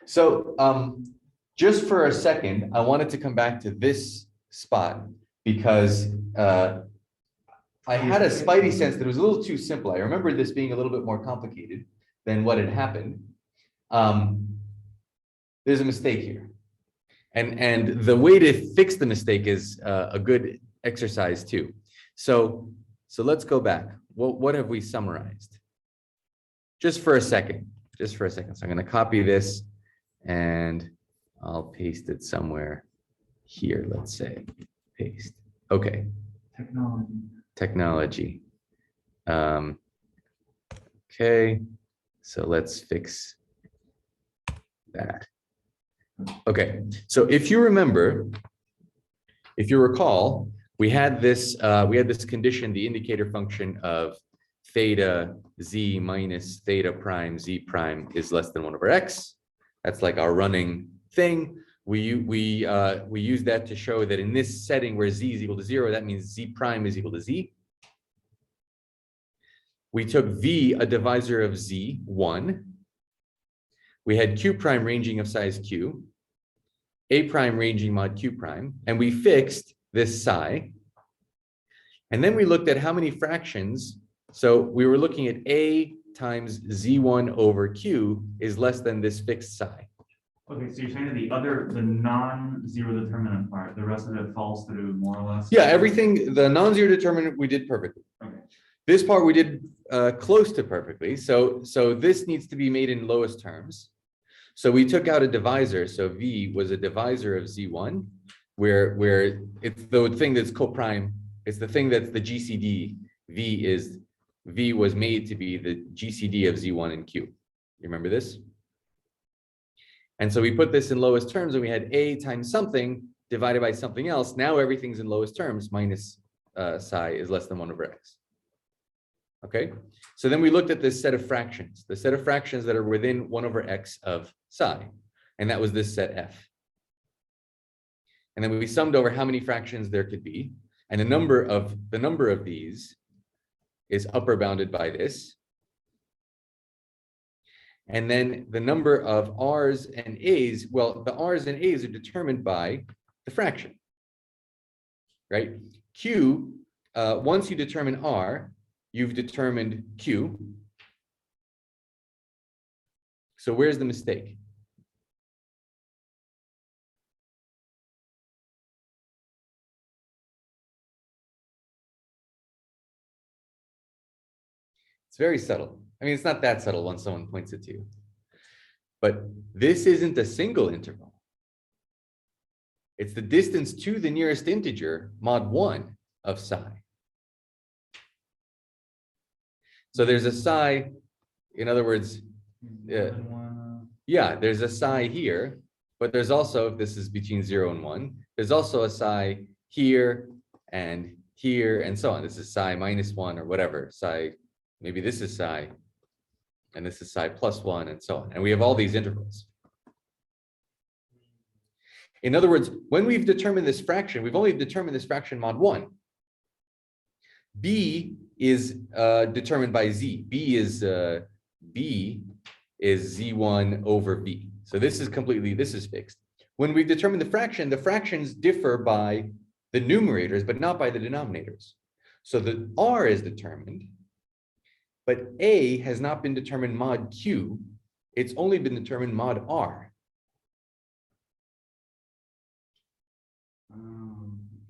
So just for a second, I wanted to come back to this spot because I had a spidey sense that it was a little too simple. I remember this being a little bit more complicated than what had happened. There's a mistake here. And the way to fix the mistake is a good exercise too. So let's go back. What have we summarized? Just for a second. So I'm going to copy this and I'll paste it somewhere here. Let's say paste. Okay. Technology. Okay. So let's fix that. Okay. So if you recall, we had this condition, the indicator function of theta z minus theta prime z prime is less than 1 over x. That's like our running thing. We use that to show that in this setting where z is equal to 0, that means z prime is equal to z. We took v, a divisor of z, 1. We had q prime ranging of size q, a prime ranging mod q prime, and we fixed this psi. And then we looked at how many fractions. So we were looking at a times z1 over q is less than this fixed psi. Okay, so you're saying that the non-zero determinant part, the rest of it falls through more or less? Yeah, everything, the non-zero determinant we did perfectly. Okay. This part we did close to perfectly. So this needs to be made in lowest terms. So we took out a divisor. So v was a divisor of z1, where it's the thing that's coprime. It's the thing that's the GCD. V was made to be the GCD of z1 and q. You remember this? And so we put this in lowest terms, and we had a times something divided by something else. Now everything's in lowest terms, minus psi is less than 1 over x. Okay, so then we looked at this set of fractions, the set of fractions that are within 1 over x of psi, and that was this set f. And then we summed over how many fractions there could be, and the number of these is upper bounded by this. And then the number of r's and a's, well, the r's and a's are determined by the fraction, right? Q, once you determine r, you've determined q. So where's the mistake? It's very subtle. I mean, it's not that subtle when someone points it to you. But this isn't a single interval. It's the distance to the nearest integer, mod 1 of psi. So there's a psi, in other words, yeah, there's a psi here, but there's also, if this is between 0 and 1, there's also a psi here and so on. This is psi minus 1 or whatever, psi, maybe this is psi, and this is psi plus 1 and so on. And we have all these intervals. In other words, when we've determined this fraction, we've only determined this fraction mod 1. B is determined by z. B is z1 over b. So this is fixed. When we determine the fractions differ by the numerators, but not by the denominators. So the r is determined, but a has not been determined mod q. It's only been determined mod r.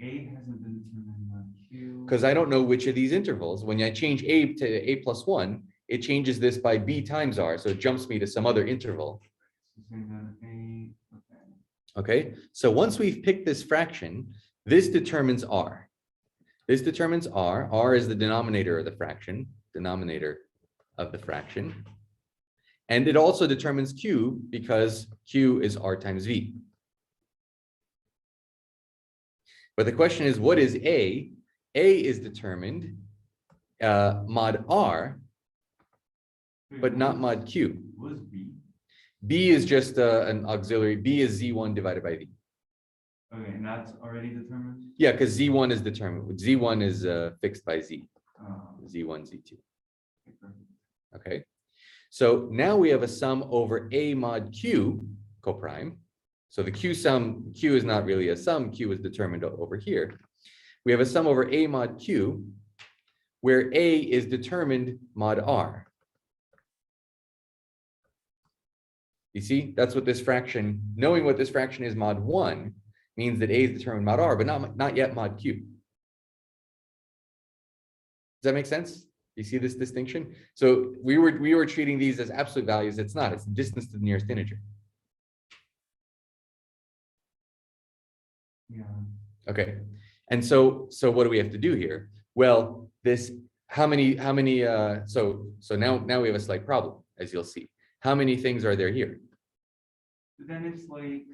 A hasn't been determined mod q. Because I don't know which of these intervals. When I change a to a plus 1, it changes this by b times r. So it jumps me to some other interval. Okay, so once we've picked this fraction, this determines r. This determines r. R is the denominator of the fraction. And it also determines q because q is r times v. But the question is, what is a? A is determined mod r, but not mod q. What is b? B is just an auxiliary. B is z1 divided by v. Okay, and that's already determined? Yeah, because z1 is determined. Z1 is fixed by z. Z1, Z2. Okay, so now we have a sum over a mod q, coprime. So the Q sum, Q is not really a sum, Q is determined over here. We have a sum over A mod Q, where A is determined mod R. You see, that's what this fraction, knowing what this fraction is mod 1, means that A is determined mod R, but not yet mod Q. Does that make sense? You see this distinction? So we were treating these as absolute values. It's not, it's the distance to the nearest integer. Yeah. Okay. And so what do we have to do here? Well, this, so now we have a slight problem, as you'll see. How many things are there here? Then it's like,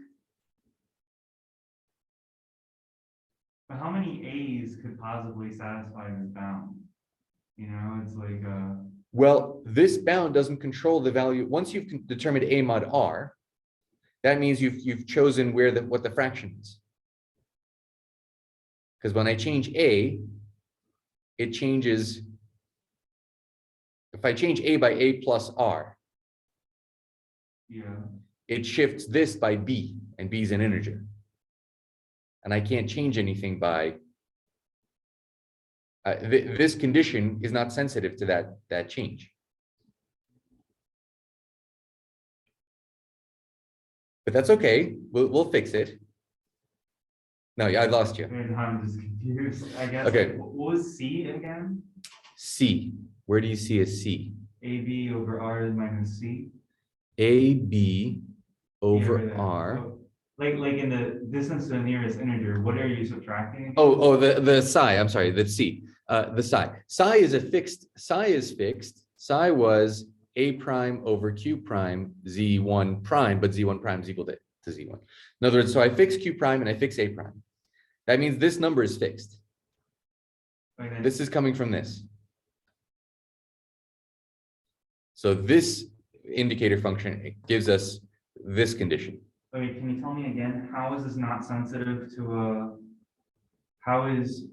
but how many A's could possibly satisfy this bound? You know, it's like well, this bound doesn't control the value. Once you've determined A mod R, that means you've chosen what the fraction is. Because when I change A, it changes. If I change A by A plus R, yeah. it shifts this by B, and B is an integer. And I can't change anything by, this condition is not sensitive to that change. But that's okay, we'll fix it. No, yeah, I lost you. And I'm just confused, I guess. Okay. Like, what was C again? C, where do you see a C? AB over R minus C. AB over Yeah, right there. R. So, like in the distance to the nearest integer, what are you subtracting? Oh, the psi, I'm sorry, the C, the psi. Psi is fixed. Psi was A prime over Q prime Z1 prime, but Z1 prime is equal to Z1. In other words, so I fix Q prime and I fix A prime. That means this number is fixed. Okay. This is coming from this. So this indicator function gives us this condition. Okay, can you tell me again, how is this not sensitive to how is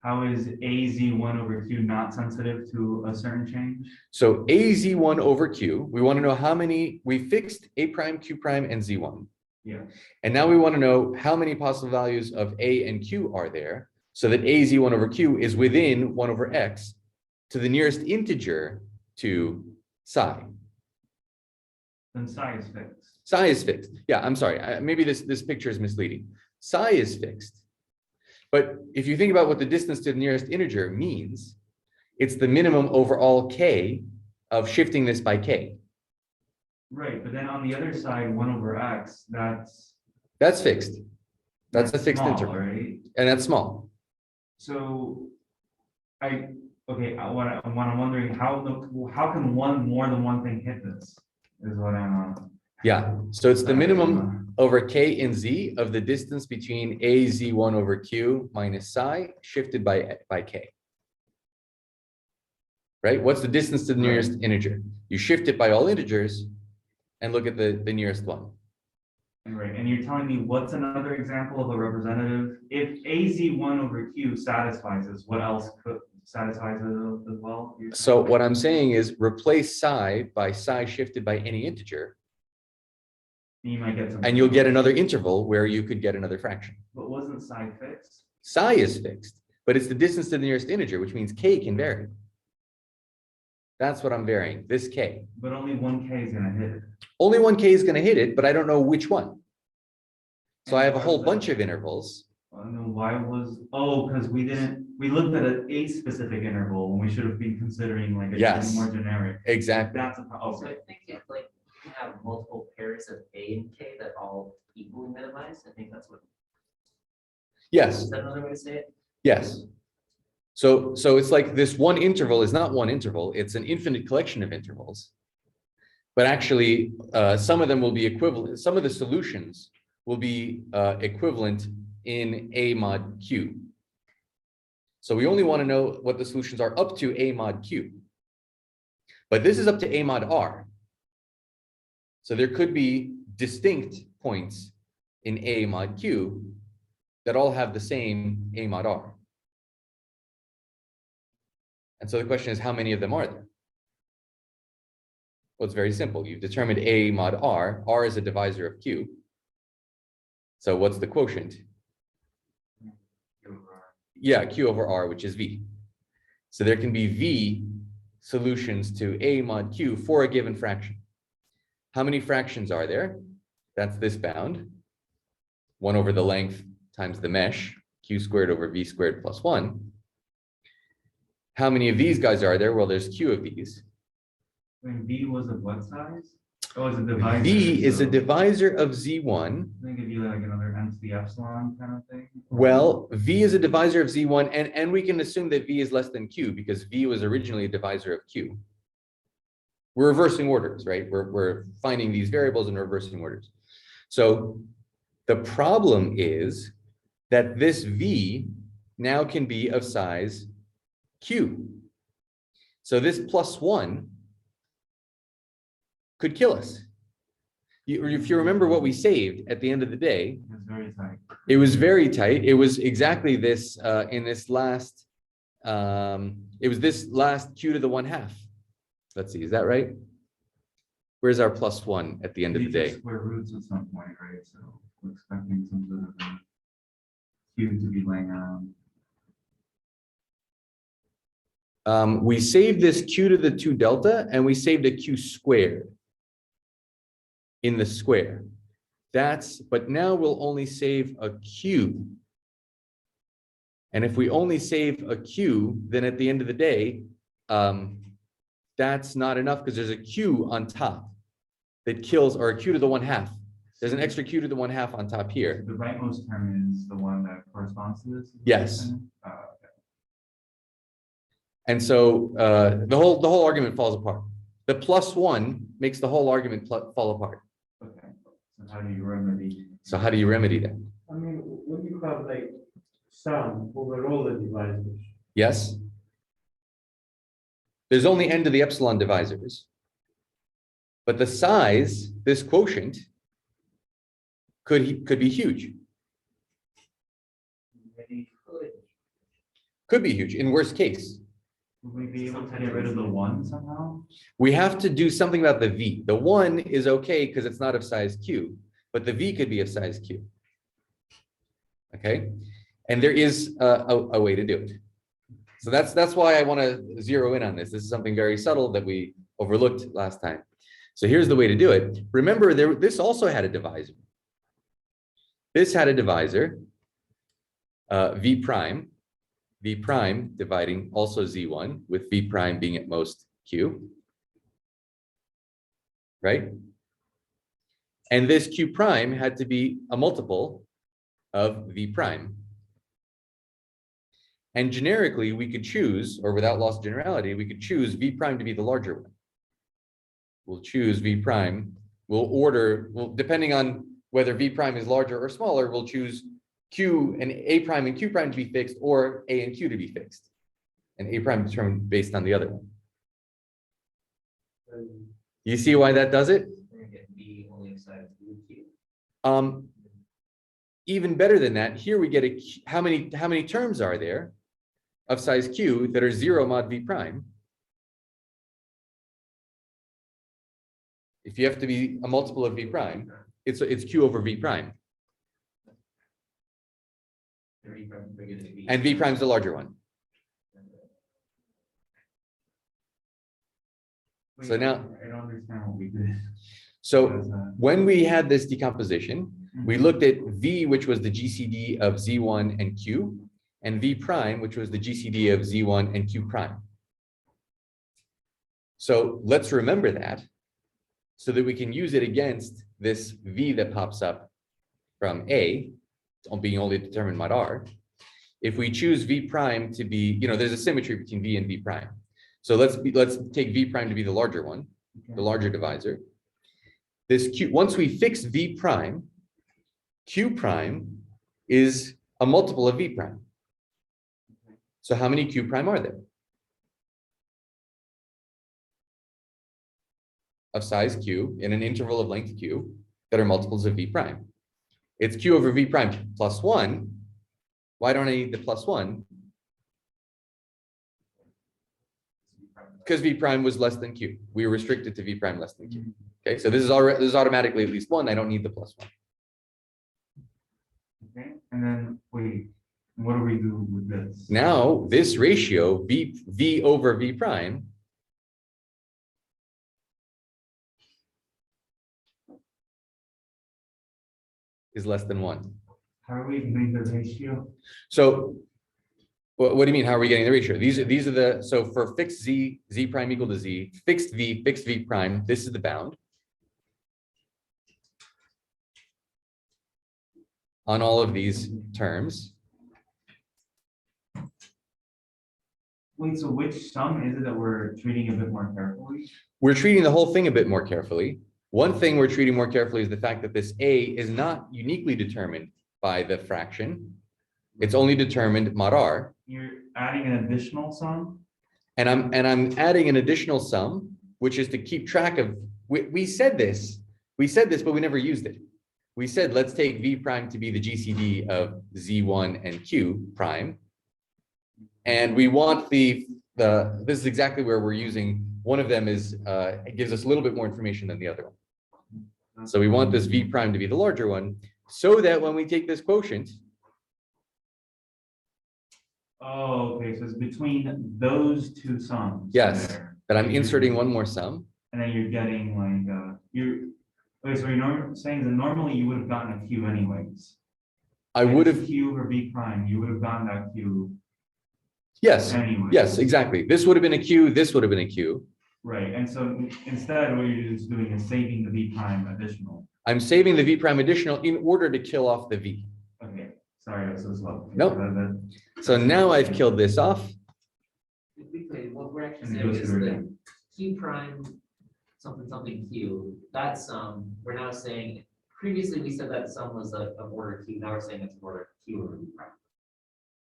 AZ1 over Q not sensitive to a certain change? So AZ1 over Q, we want to know how many, we fixed A prime, Q prime, and Z1. Yeah. And now we want to know how many possible values of A and Q are there, so that AZ1 over Q is within 1 over X to the nearest integer to psi. Then psi is fixed. Psi is fixed. Yeah, I'm sorry. Maybe this picture is misleading. Psi is fixed. But if you think about what the distance to the nearest integer means, it's the minimum over all K of shifting this by K. Right, but then on the other side, 1 over X, that's fixed. That's a fixed small, interval. right? And that's small. So what I'm wondering, how can more than one thing hit this is what I'm Yeah, so it's the minimum over K and Z of the distance between AZ1 over Q minus psi shifted by K. Right? What's the distance to the nearest integer? You shift it by all integers and look at the nearest one. Right, and you're telling me what's another example of a representative? If AZ1 over Q satisfies this, what else could satisfies it as well? So what I'm saying is replace psi by psi shifted by any integer, you might get some. and you'll get another interval where you could get another fraction. But wasn't psi fixed? Psi is fixed, but it's the distance to the nearest integer, which means K can vary. That's what I'm varying, this K. But only one K is gonna hit it. Only one K is going to hit it, but I don't know which one. So I have a And whole why was bunch that? of intervals. And then why was, because we looked at a specific interval when we should have been considering like a Yes. more generic. Exactly. That's a, So I think if like you have multiple pairs of A and K that all equally minimize, I think that's what, Yes, is that another way to say it? yes. So it's like this one interval is not one interval, it's an infinite collection of intervals. But actually, some of them will be equivalent, some of the solutions will be equivalent in A mod Q. So we only want to know what the solutions are up to A mod Q. But this is up to A mod R. So there could be distinct points in A mod Q that all have the same A mod R. And so the question is, how many of them are there? Well, it's very simple. You've determined A mod R. R is a divisor of Q. So what's the quotient? Yeah, Q over R, which is V. So there can be V solutions to A mod Q for a given fraction. How many fractions are there? That's this bound. 1 over the length times the mesh, Q squared over V squared plus 1. How many of these guys are there? Well, there's Q of these. When V was of what size? Oh, it's a divisor. V is a so divisor of Z1. I think it'd be like another n to the epsilon kind of thing. Well, V is a divisor of Z1, and we can assume that V is less than Q because V was originally a divisor of Q. We're reversing orders, right? We're finding these variables and reversing orders. So the problem is that this V now can be of size Q. So this plus 1 could kill us. If you remember what we saved at the end of the day, It's very tight. it was very tight. It was exactly this in this last, it was this last Q to the 1/2. Let's see, is that right? Where's our plus 1 at the end of the These day? are square roots at some point, right? So we're expecting some sort of a Q to be laying around. We saved this Q to the 2 delta and we saved a Q squared in the square. But now we'll only save a Q. And if we only save a Q, then at the end of the day, that's not enough because there's a Q on top that kills, or a Q to the 1/2. There's an extra Q to the 1/2 on top here. The rightmost term is the one that corresponds to this? is what Yes. you're saying? Okay. And so the whole argument falls apart. The plus 1 makes the whole argument fall apart. Okay. So how do you remedy? So how do you remedy that? I mean, when you have like sum over all the divisors, Yes? There's only n to the epsilon divisors. But the size, this quotient, could be huge. Maybe could. Could be huge in worst case. Would we be able to get rid of the 1 somehow? We have to do something about the V. The 1 is okay because it's not of size Q, but the V could be of size Q. Okay, and there is a way to do it. So that's why I want to zero in on this. This is something very subtle that we overlooked last time. So here's the way to do it. Remember, this also had a divisor. This had a divisor, V prime dividing also Z1 with V prime being at most Q, right? And this Q prime had to be a multiple of V prime. And generically, we could choose, or without loss of generality, we could choose V prime to be the larger one. We'll choose V prime. Depending on whether V prime is larger or smaller, we'll choose Q and A prime and Q prime to be fixed, or A and Q to be fixed. And A prime determined based on the other one. You see why that does it? We're gonna get B only of size Q. Even better than that, here we get how many terms are there of size Q that are 0 mod V prime? If you have to be a multiple of V prime, it's Q over V prime. And V prime is the larger one. So now, I don't understand what we did. so What is that? when we had this decomposition, we looked at V, which was the GCD of Z1 and Q, and V prime, which was the GCD of Z1 and Q prime. So let's remember that so that we can use it against this V that pops up from A, being only determined mod R. If we choose V prime to be, there's a symmetry between V and V prime. So let's take V prime to be the larger one, the larger divisor. This Q, once we fix V prime, Q prime is a multiple of V prime. So how many Q prime are there? Of size Q in an interval of length Q that are multiples of V prime. It's Q over V prime plus 1. Why don't I need the plus 1? because v prime was less than q. We were restricted to v prime less than q. Okay, so this is already, this is automatically at least one. I don't need the plus one. Okay, and then wait, what do we do with this? Now, this ratio, v over v prime, is less than one. How are we doing the ratio? So what do you mean? How are we getting the ratio? These are the, so for fixed z prime equal to z, fixed v prime, this is the bound. On all of these terms. Wait, so which sum is it that we're treating a bit more carefully? We're treating the whole thing a bit more carefully. One thing we're treating more carefully is the fact that this a is not uniquely determined by the fraction. It's only determined mod r. You're adding an additional sum? And I'm adding an additional sum, which is to keep track of, we said this, but we never used it. We said, let's take v prime to be the GCD of z1 and q prime. And we want this is exactly where we're using, one of them is, it gives us a little bit more information than the other one. So we want this v prime to be the larger one, so that when we take this quotient. Oh, okay, so it's between those two sums. Yes, there. that I'm inserting one more sum. And then you're getting like, okay, so you're saying that normally you would have gotten a q anyways. I would have, Q over b prime, you would have gotten that q yes, anyway. yes, exactly. This would have been a q, this would have been a q. Right, and so instead what you're just doing is saving the v prime additional. I'm saving the v prime additional in order to kill off the v. Okay, sorry, I was so slow. Nope. So now I've killed this off. What we're actually And saying those is two are that done. q prime, something, something q, that sum, we're now saying, previously we said that sum was of order q, now we're saying it's of order q over v prime.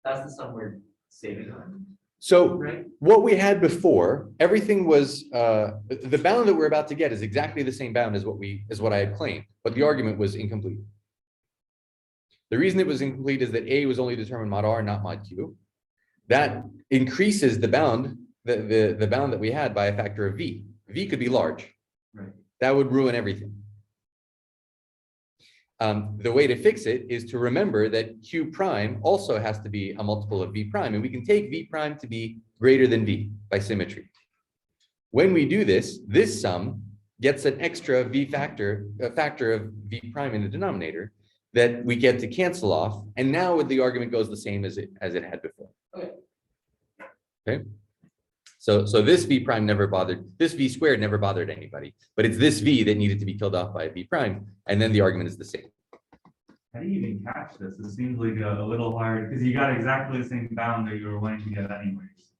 That's the sum we're saving on, So right? what we had before, everything was, the bound that we're about to get is exactly the same bound as what I had claimed, but the argument was incomplete. The reason it was incomplete is that A was only determined mod R, not mod Q. That increases the bound, the bound that we had by a factor of V. V could be large. Right. That would ruin everything. The way to fix it is to remember that Q prime also has to be a multiple of V prime, and we can take V prime to be greater than V by symmetry. When we do this, this sum gets an extra V factor, a factor of V prime in the denominator that we get to cancel off. And now the argument goes the same as it had before. Okay. Okay. So this V prime never bothered, this V squared never bothered anybody, but it's this V that needed to be killed off by a V prime. And then the argument is the same. How do you even catch this? It seems like a little hard, because you got exactly the same bound that you were wanting to get anyways.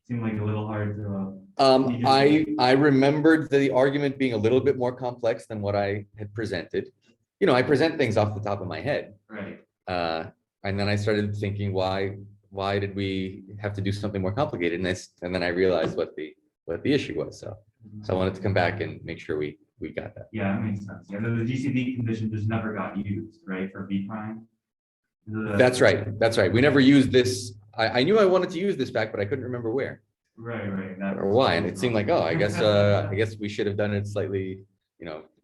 Seemed like a little hard to. I remembered the argument being a little bit more complex than what I had presented. You know, I present things off the top of my head. Right. And then I started thinking, why did we have to do something more complicated? And then I realized what the issue was. So I wanted to come back and make sure we got that. Yeah, that makes sense. Yeah, the GCD condition just never got used, right, for V prime? That's right. That's right. We never used this. I knew I wanted to use this back, but I couldn't remember where Right. or why. And it seemed like, oh, I guess we should have done it slightly,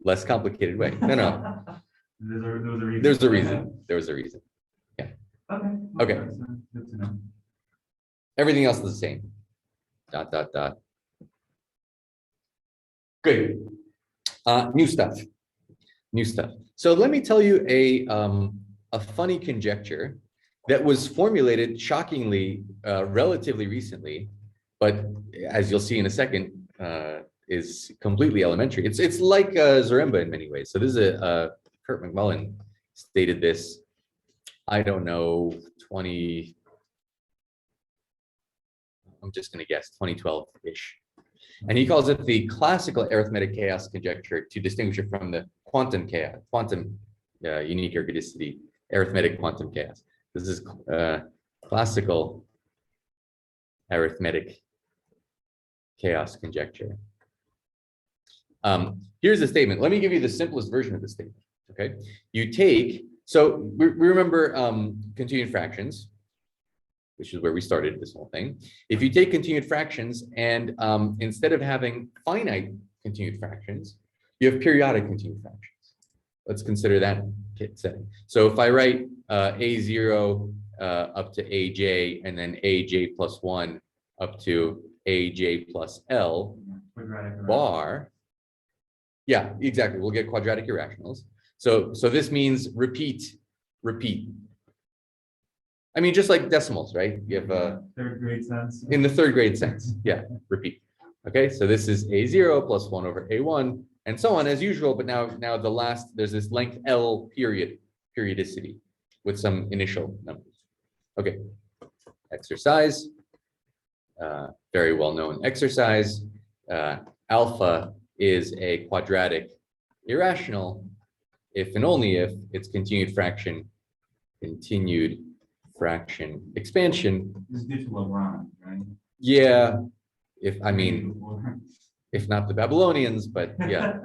less complicated way. No. There's a reason. There was a reason. Okay. Okay. That's, good to know. Everything else is the same. ... Good. New stuff. So let me tell you a funny conjecture that was formulated shockingly, relatively recently, but as you'll see in a second, is completely elementary. It's like Zaremba in many ways. So this is Kurt McMullen stated this, I don't know, I'm just going to guess 2012-ish. And he calls it the classical arithmetic chaos conjecture to distinguish it from the quantum chaos, unique ergodicity, arithmetic quantum chaos. This is classical arithmetic chaos conjecture. Here's the statement. Let me give you the simplest version of the statement. Okay, you take, so we remember continued fractions. which is where we started this whole thing. If you take continued fractions and instead of having finite continued fractions, you have periodic continued fractions. Let's consider that setting. So if I write A0 up to AJ and then AJ plus 1 up to AJ plus L Quadratic bar, yeah, exactly. We'll get quadratic irrationals. So this means repeat. I mean, just like decimals, right? You have third grade sense. in the third grade sense. Yeah, repeat. Okay, so this is A0 plus 1 over A1 and so on as usual, but now the last, there's this length L periodicity with some initial numbers. Okay, exercise, very well-known exercise. Alpha is a quadratic irrational if and only if its continued fraction expansion. This is due to Lagrange, right? Yeah, if not the Babylonians, but yeah.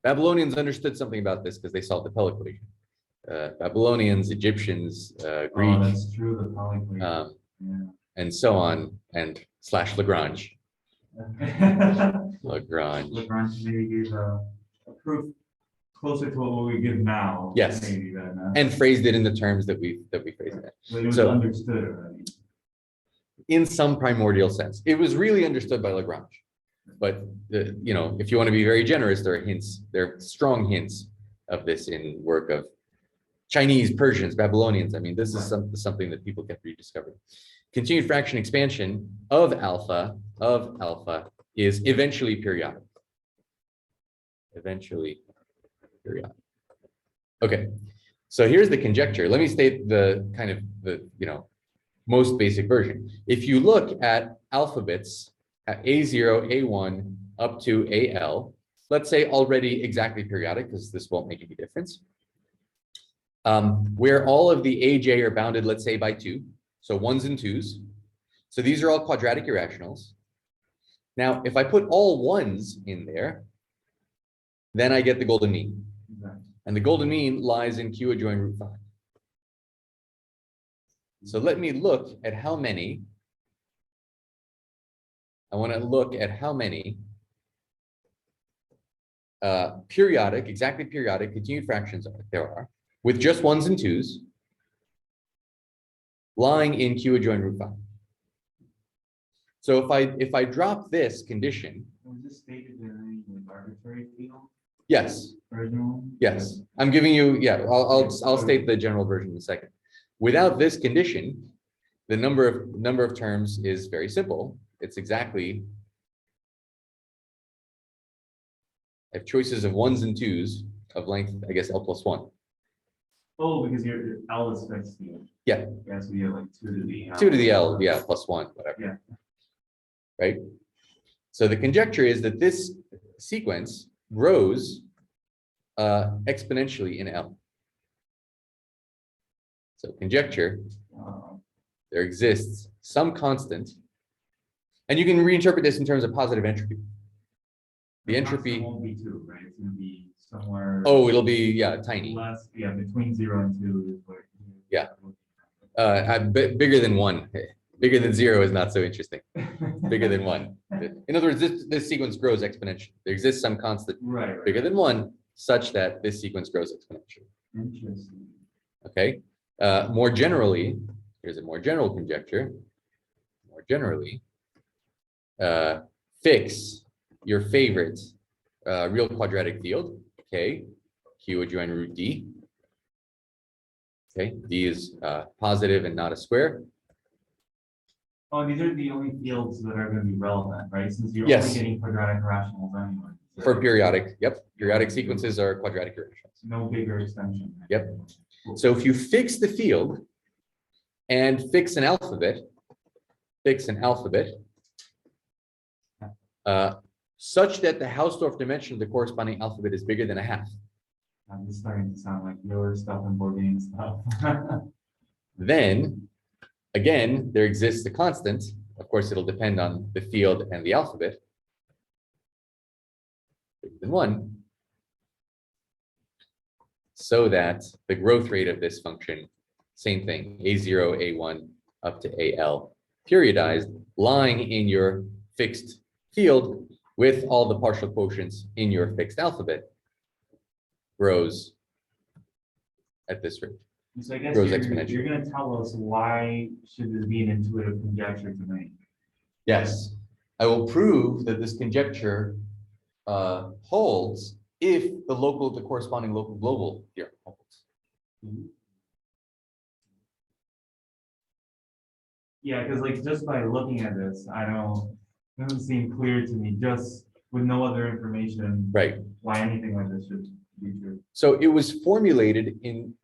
Babylonians understood something about this because they solved the Pell equation. Babylonians, Egyptians, Greek, Oh, that's true, the Pell equation. Yeah. and so on, and / Lagrange. Lagrange. Lagrange maybe gave a proof closer to what we give now. Yes. Maybe than, And phrased it in the terms that we phrased it. but it was so- understood already. In some primordial sense. It was really understood by Lagrange. But if you want to be very generous, there are strong hints of this in work of Chinese, Persians, Babylonians. I mean, this is something that people kept rediscovering. Continued fraction expansion of alpha is eventually periodic. Okay, so here's the conjecture. Let me state the kind of the most basic version. If you look at alphabets at A0, A1 up to AL, let's say already exactly periodic, because this won't make any difference, where all of the AJ are bounded, let's say by 2, so 1s and 2s. So these are all quadratic irrationals. Now, if I put all 1s in there, then I get the golden mean. Exactly. And the golden mean lies in Q adjoin root 5. So let me look at how many. I want to look at how many periodic, exactly periodic continued fractions there are with just 1s and 2s lying in Q adjoin root 5. So if I drop this condition, Was this stated in any arbitrary field? yes, Original? yes, I'm giving you, yeah, I'll state the general version in a second. Without this condition, the number of terms is very simple. It's exactly, I have choices of 1s and 2s of length, I guess, L plus 1. Oh, because your L is fixed here. Yeah. Yeah, so you have like 2 to the L. 2 to the L, yeah, plus 1, whatever. Yeah. Right? So the conjecture is that this sequence grows exponentially in L. So conjecture, there exists some constant, and you can reinterpret this in terms of positive entropy. The entropy, won't be 2, right? It's gonna be somewhere. oh, it'll be, yeah, tiny. Less, yeah, between 0 and 2 is what. Yeah. Bigger than 1. Bigger than 0 is not so interesting. Bigger than 1. In other words, this sequence grows exponentially. There exists some constant Right. bigger than 1 such that this sequence grows exponentially. Interesting. Okay. More generally, here's a more general conjecture. More generally, fix your favorite real quadratic field, K, Q adjoin root D. Okay, D is positive and not a square. Oh, these are the only fields that are gonna be relevant, right? Since you're Yes. only getting quadratic irrationals anyway. So For periodic, yep, periodic sequences are quadratic irrationals. no bigger extension. Yep. Cool. So if you fix the field and fix an alphabet, such that the Hausdorff dimension of the corresponding alphabet is bigger than a half, I'm just starting to sound like your stuff and Bourdain stuff. then again, there exists a constant. Of course, it'll depend on the field and the alphabet. Bigger than 1. So that the growth rate of this function same thing, A0, A1 up to AL, periodized, lying in your fixed field with all the partial quotients in your fixed alphabet, grows at this rate. So I guess Grows you're exponentially. gonna tell us why should this be an intuitive conjecture to make? Yes, I will prove that this conjecture holds if the corresponding local global here holds. Yeah, because like just by looking at this, it doesn't seem clear to me, just with no other information, Right. why anything like this should be true. So it was formulated in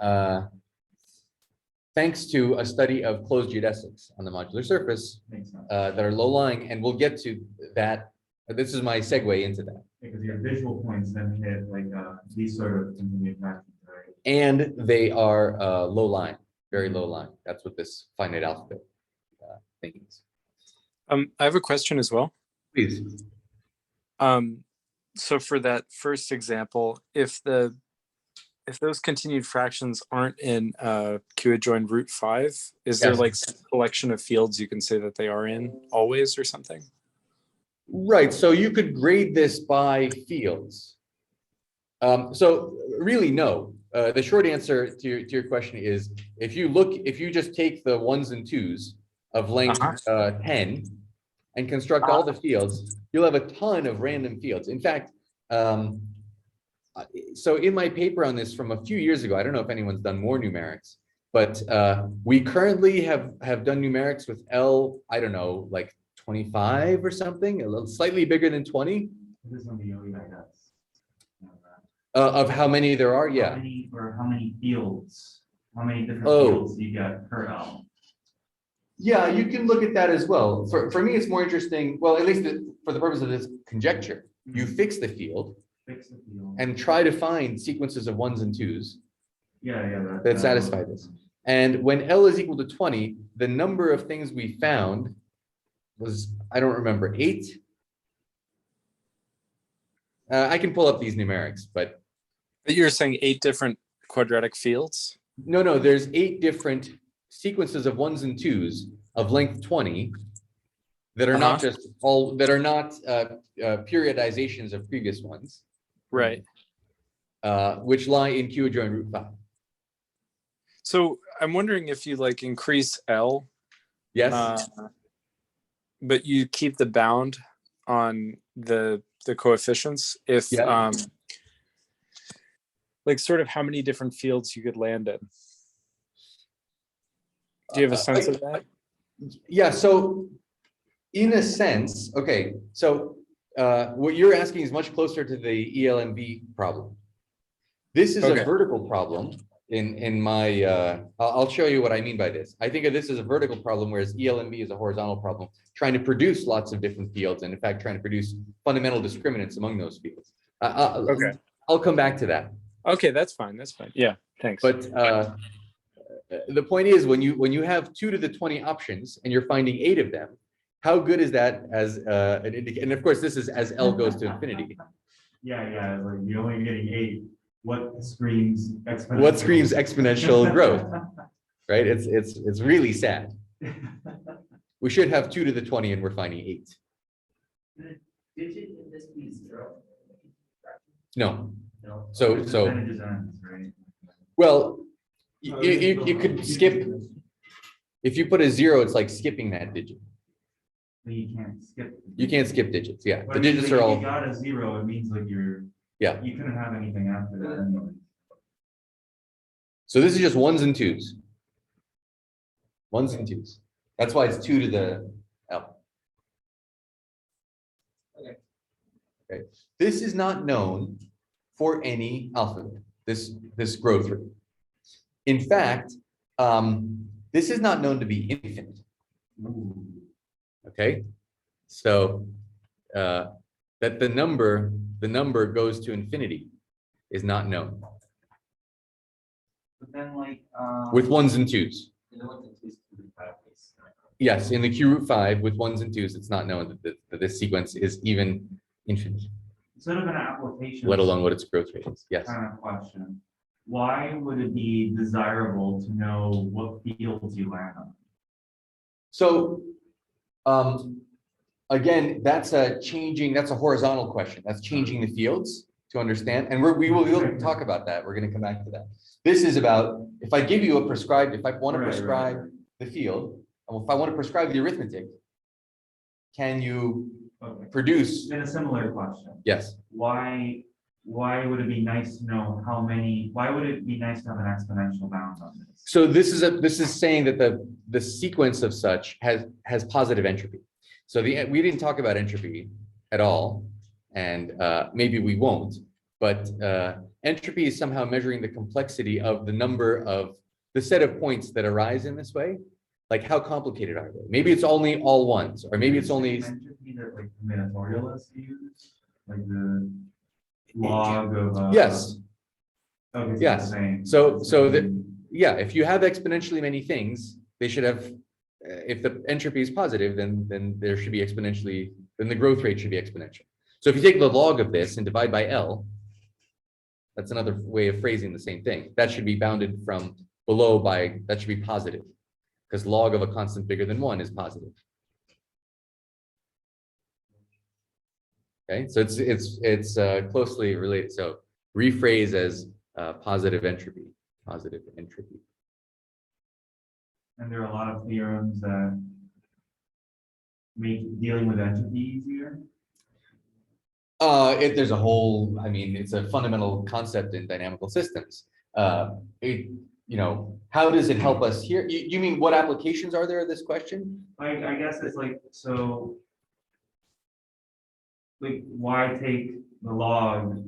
thanks to a study of closed geodesics on the modular surface Makes sense. that are low-lying, and we'll get to that. This is my segue into that. Because your visual points then hit like these sort of continued patterns, right? And they are low-lying, very low-lying. That's what this finite alphabet thing is. I have a question as well. Please. So for that first example, if those continued fractions aren't in Q adjoined root 5, is there Yes. like some collection of fields you can say that they are in always or something? Right, so you could grade this by fields. So really, no. The short answer to your question is, if you just take the 1s and 2s of length 10 and construct all the fields, you'll have a ton of random fields. In fact, so in my paper on this from a few years ago, I don't know if anyone's done more numerics, but we currently have done numerics with L, I don't know, like 25 or something, a little slightly bigger than 20. This is on the OE, I guess. Of how many there are, How yeah. many fields, how many different Oh. fields do you get per L? Yeah, you can look at that as well. For me, it's more interesting, well, at least for the purpose of this conjecture, you fix the field Fix the field. and try to find sequences of 1s and 2s Yeah. that satisfy this. And when L is equal to 20, the number of things we found was, I don't remember, 8. I can pull up these numerics, but But you're saying 8 different quadratic fields? no, there's 8 different sequences of 1s and 2s of length 20 that are not just periodizations of previous ones, Right. which lie in Q adjoint root 5. So I'm wondering if you like increase L, Yes. but you keep the bound on the coefficients. If Yeah. like sort of how many different fields you could land in. Do you have a sense of that? Yeah, so in a sense, okay, so what you're asking is much closer to the ELMB problem. This is Okay. a vertical problem in my, I'll show you what I mean by this. I think of this as a vertical problem, whereas ELMB is a horizontal problem, trying to produce lots of different fields, and in fact, trying to produce fundamental discriminants among those fields. Okay. I'll come back to that. Okay, that's fine. That's fine. Yeah, thanks. But the point is, when you have 2 to the 20 options and you're finding 8 of them, how good is that as an indicator? And of course, this is as L goes to infinity. Yeah, like you're only getting 8. What screams exponential? What screams exponential growth, right? It's really sad. We should have 2 to the 20 and we're finding 8. Digit in this be 0? No, No. so Percentages ends, right? well, you could skip. If you put a 0, it's like skipping that digit. But you can't skip. You can't skip digits. Yeah, But the I mean, digits like, are if all. you got a 0, it means like Yeah. you couldn't have anything after that anyway. So this is just 1s and 2s. 1s and 2s. That's why it's 2 to the L. Okay. This is not known for any alphabet, this growth rate. In fact, this is not known to be infinite. Okay, so that the number goes to infinity is not known But then like. with 1s and 2s. You know what the two root 5 is? Yes, in the Q root 5 with 1s and 2s, it's not known that this sequence is even infinite, Sort of an application. let alone what its growth rate is. Yes. Kind of question. why would it be desirable to know what fields you land on? So, again, that's a horizontal question. That's changing the fields to understand. And we will talk about that. We're going to come back to that. This is about, if I give you a prescribed, if I want to Right, prescribe the field, if I want to prescribe the arithmetic, can you Okay. produce? Then a similar question. Yes. Why would it be nice to know how many, why would it be nice to have an exponential bound on this? So this is saying that the sequence of such has positive entropy. So we didn't talk about entropy at all, and maybe we won't, but entropy is somehow measuring the complexity of the number of the set of points that arise in this way. Like, how complicated are they? Maybe it's only all ones, or maybe it's only. Entropy that like combinatorialists use, like the log of. Yes. Okay, so Yes. it's saying- Yeah, if you have exponentially many things, they should have, if the entropy is positive, then there should be exponentially, then the growth rate should be exponential. So if you take the log of this and divide by L, that's another way of phrasing the same thing. That should be bounded from below by, that should be positive, because log of a constant bigger than 1 is positive. Okay, so it's closely related. So rephrase as positive entropy. Positive entropy. And there are a lot of theorems that make dealing with entropy easier. There's a whole, I mean, it's a fundamental concept in dynamical systems. How does it help us here? You mean what applications are there of this question? I guess it's like, so. Like, why take the log?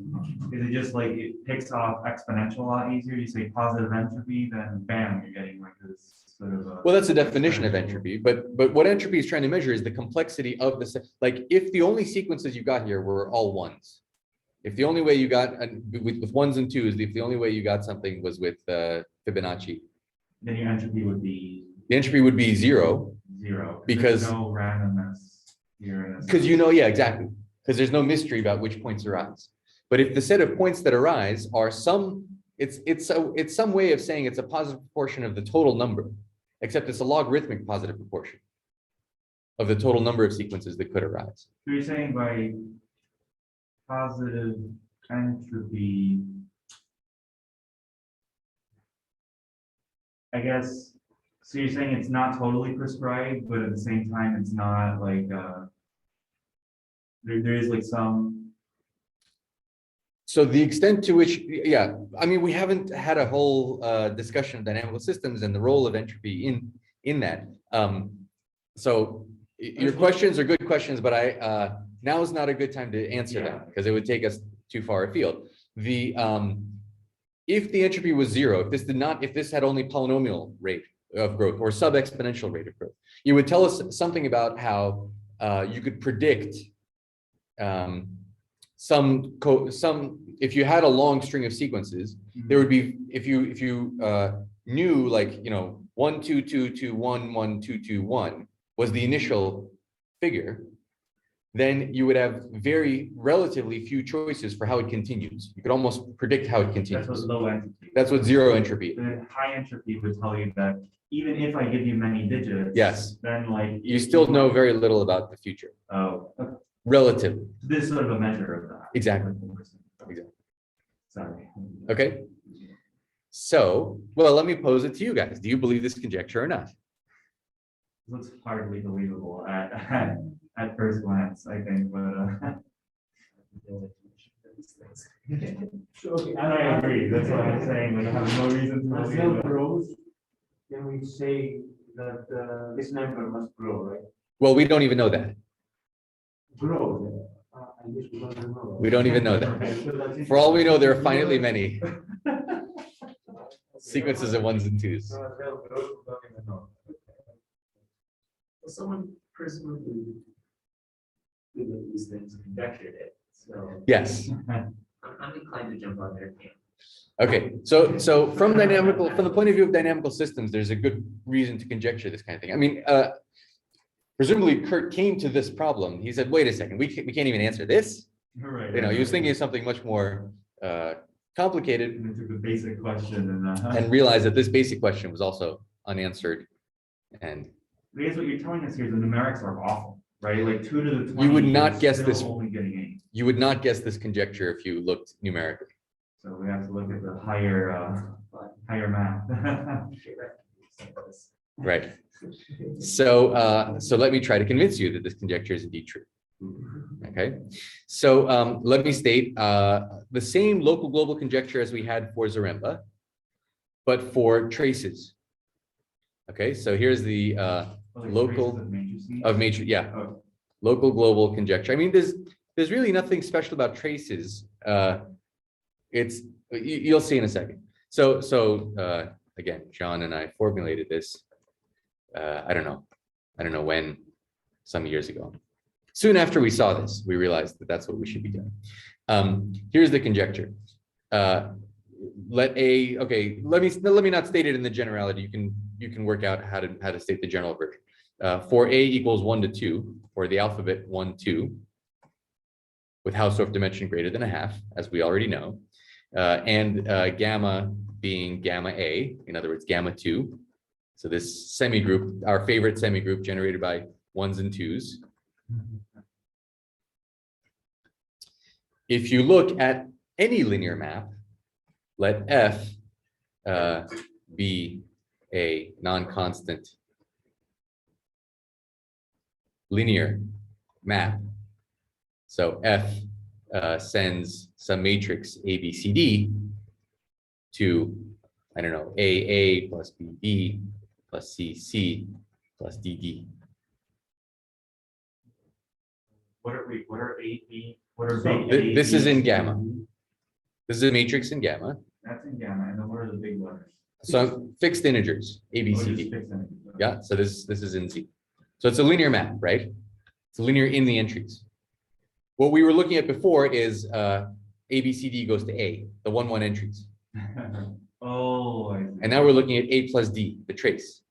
Is it just like it picks off exponential a lot easier? You say positive entropy, then bam, you're getting like this sort of. Well, that's a definition of entropy, but what entropy is trying to measure is the complexity of the set. Like, if the only sequences you got here were all ones, if the only way you got with ones and twos, if the only way you got something was with Fibonacci, Then your entropy would be the entropy would be 0. 0. Because- There's no randomness here. Because yeah, exactly. Because there's no mystery about which points arise. But if the set of points that arise are it's some way of saying it's a positive proportion of the total number, except it's a logarithmic positive proportion of the total number of sequences that could arise. So you're saying by positive entropy, I guess, so you're saying it's not totally prescribed, but at the same time, it's not like, there is like some. So the extent to which, yeah, I mean, we haven't had a whole discussion of dynamical systems and the role of entropy in that. So your questions are good questions, but now is not a good time to answer them because it would take us too far afield. If the entropy was 0, if this had only polynomial rate of growth or sub-exponential rate of growth, you would tell us something about how you could predict if you had a long string of sequences, there would be, if you knew, like, 1 2 2 2 1 1 2 2 1 was the initial figure, then you would have very relatively few choices for how it continues. You could almost predict how it continues. That's what low entropy. That's what 0 entropy. The high entropy would tell you that even if I give you many digits. Yes. Then like. You still know very little about the future, Oh, okay. relatively. This is sort of a measure of that. Exactly. Exactly. Sorry. Okay. So, well, let me pose it to you guys. Do you believe this conjecture or not? Looks hardly believable at first glance, I think, but. So, okay, I agree, that's what I'm saying, like, I have no reason to As believe L it. grows, then we say that this number must grow, right? Well, we don't even know that. Grow. I guess we don't know. We don't even know that. Okay, so that's For all we know, there are finitely interesting. many sequences of 1s and 2s. So as L grows, we don't even know. Well, someone presumably did these things and conjectured it, so Yes. I'm inclined to jump on their camp. Okay. So from the point of view of dynamical systems, there's a good reason to conjecture this kind of thing. I mean, presumably Kurt came to this problem. He said, wait a second, we can't even answer this. Right. He was thinking of something much more complicated, And it took a basic question and. and realized that this basic question was also unanswered. And I guess what you're telling us here is the numerics are awful, right? Like 2 to the 20. you would not is guess still this. Only getting 8. You would not guess this conjecture if you looked numerically. So we have to look at the higher math. Right. So, so let me try to convince you that this conjecture is indeed true. Okay. So let me state the same local global conjecture as we had for Zaremba, but for traces. Okay. So here's the local of matrix. Yeah. Oh, Local global conjecture. I mean, there's really nothing special about traces. You'll see in a second. So again, John and I formulated this. I don't know when, some years ago. Soon after we saw this, we realized that that's what we should be doing. Here's the conjecture. Let me not state it in the generality. You can work out how to state the general version. For a equals 1 to 2, for the alphabet 1, 2, with Hausdorff dimension greater than 1/2, as we already know, and gamma being gamma A, in other words, gamma 2. So this semigroup, our favorite semigroup generated by 1s and 2s. If you look at any linear map, let F be a non-constant linear map. So F sends some matrix ABCD to, I don't know, AA plus BB plus CC plus DD. what are AB? What are So, big? This is AB? in gamma. This is a matrix in gamma. That's in gamma, and then what are the big letters? So fixed integers, Oh, just ABCD. fixed it. Yeah, so this is in Z. So it's a linear map, right? It's linear in the entries. What we were looking at before is ABCD goes to A, the 1, 1 entries. Oh, I see. And now we're looking at A plus D, the trace.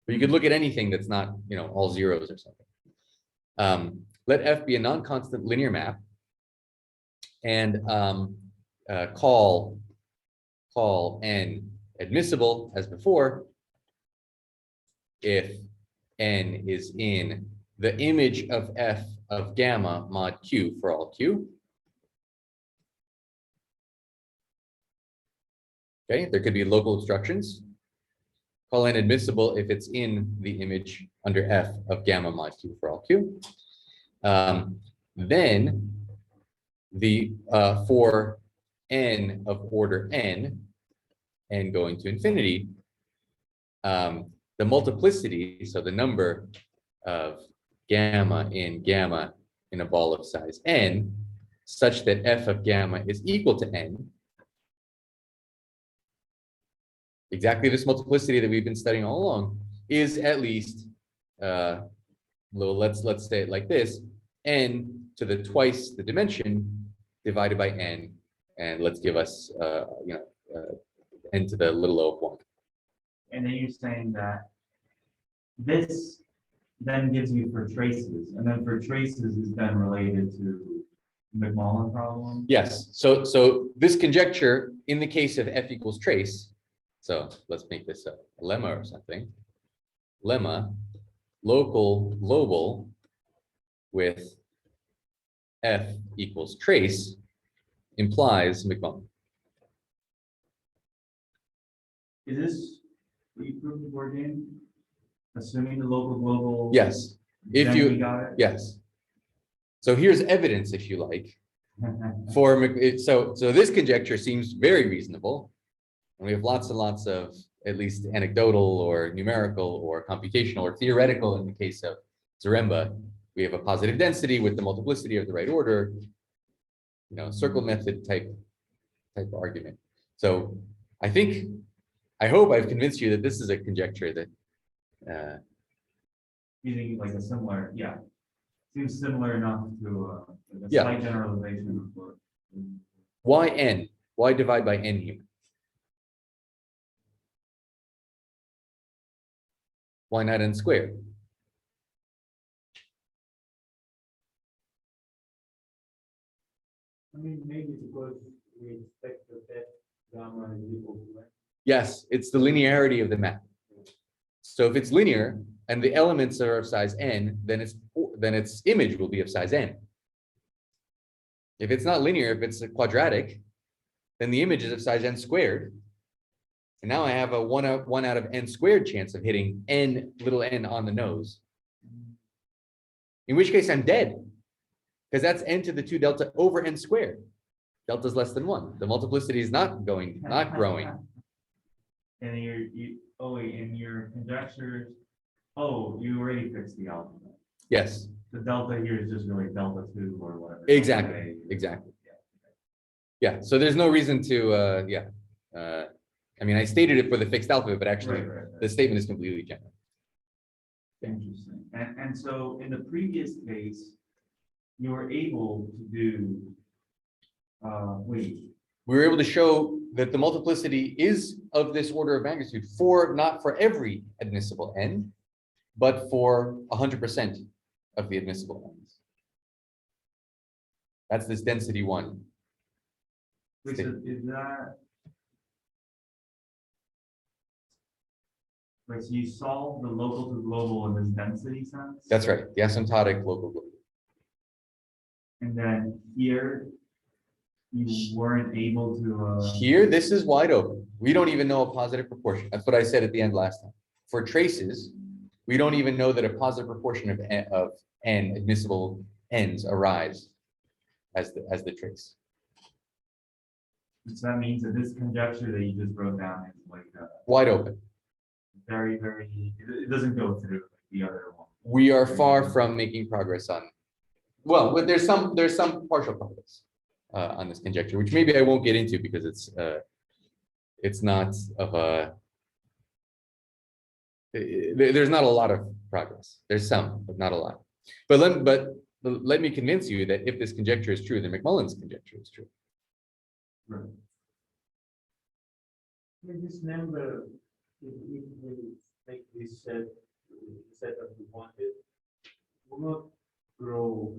But you could look at anything that's not, all zeros or something. Let F be a non-constant linear map and call N admissible as before if N is in the image of F of gamma mod Q for all Q. Okay, there could be local obstructions. Call N admissible if it's in the image under F of gamma mod Q for all Q. Then the for N of order N going to infinity, the multiplicity, so the number of gamma in a ball of size N, such that F of gamma is equal to N. Exactly this multiplicity that we've been studying all along is at least, let's say it like this, N to the twice the dimension divided by N, and let's give us, N to the little o of 1. And then you're saying that this then gives you for traces, and then for traces is then related to McMullen problem? Yes, so this conjecture in the case of F equals trace, so let's make this a lemma or something. Lemma, local global with F equals trace implies McMullen. Is this what you proved before, James? Assuming the local global? Yes, if then you- we got it? yes. So here's evidence, if you like, for so this conjecture seems very reasonable. And we have lots and lots of at least anecdotal or numerical or computational or theoretical in the case of Zaremba. We have a positive density with the multiplicity of the right order, circle method type argument. So I hope I've convinced you that this is a conjecture that Using like a similar, seems similar enough to a Yeah. slight generalization of what. why N? Why divide by N here? Why not N squared? I mean, maybe because we expect that Yes, it's the linearity of the map. So if it's linear and the elements are of size n, then its image will be of size n. If it's not linear, if it's a quadratic, then the image is of size n squared. And now I have a one out of n squared chance of hitting n little n on the nose. In which case I'm dead, because that's n to the 2 delta over n squared. Delta is less than 1. The multiplicity is not growing. And in your conjectures, you already fixed the alpha. Yes, The delta here is just really delta 2 or whatever. exactly, exactly. Yeah, so there's no reason to, I mean, I stated it for the fixed alpha, but actually the statement is completely general. Interesting. And so in the previous case, you were able to do, We were able to show that the multiplicity is of this order of magnitude not for every admissible n, but for 100% of the admissible n's. That's this density 1. Which is that? Right, so you solve the local to global in this density sense? That's right, the asymptotic local global. And then here, you weren't able to, Here, this is wide open. We don't even know a positive proportion. That's what I said at the end last time. For traces, we don't even know that a positive proportion of n admissible n's arise as the trace. so that means that this conjecture that you just wrote down is like Wide open. very, it doesn't go through the other one. We are far from making progress on, well, but there's some partial progress on this conjecture, which maybe I won't get into because it's not of a, there's not a lot of progress. There's some, but not a lot. But let me convince you that if this conjecture is true, then McMullen's conjecture is true. Right. This number, if we make this set that we wanted, will not grow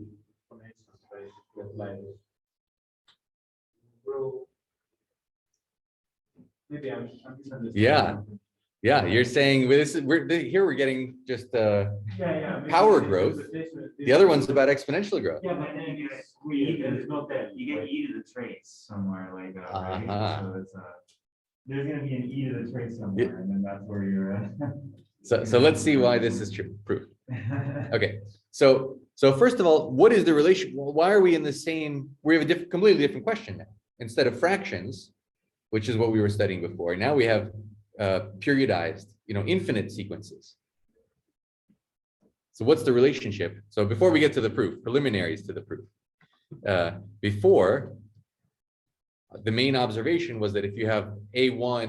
exponentially, but like grow. Maybe I'm misunderstanding. Yeah, you're saying we're getting just Yeah. power growth. The other one's about exponential growth. Yeah, but then you get it's not that. You get e to the trace somewhere like that, right? Uh-huh. So it's there's gonna be an e to the trace somewhere, and then that's where you're at. So let's see why this is true. Proof. Okay, so first of all, what is the relation? Well, why are we in the same? We have a completely different question now. Instead of fractions, which is what we were studying before, now we have periodized, infinite sequences. So what's the relationship? So before we get to the proof, preliminaries to the proof. Before, the main observation was that if you have A1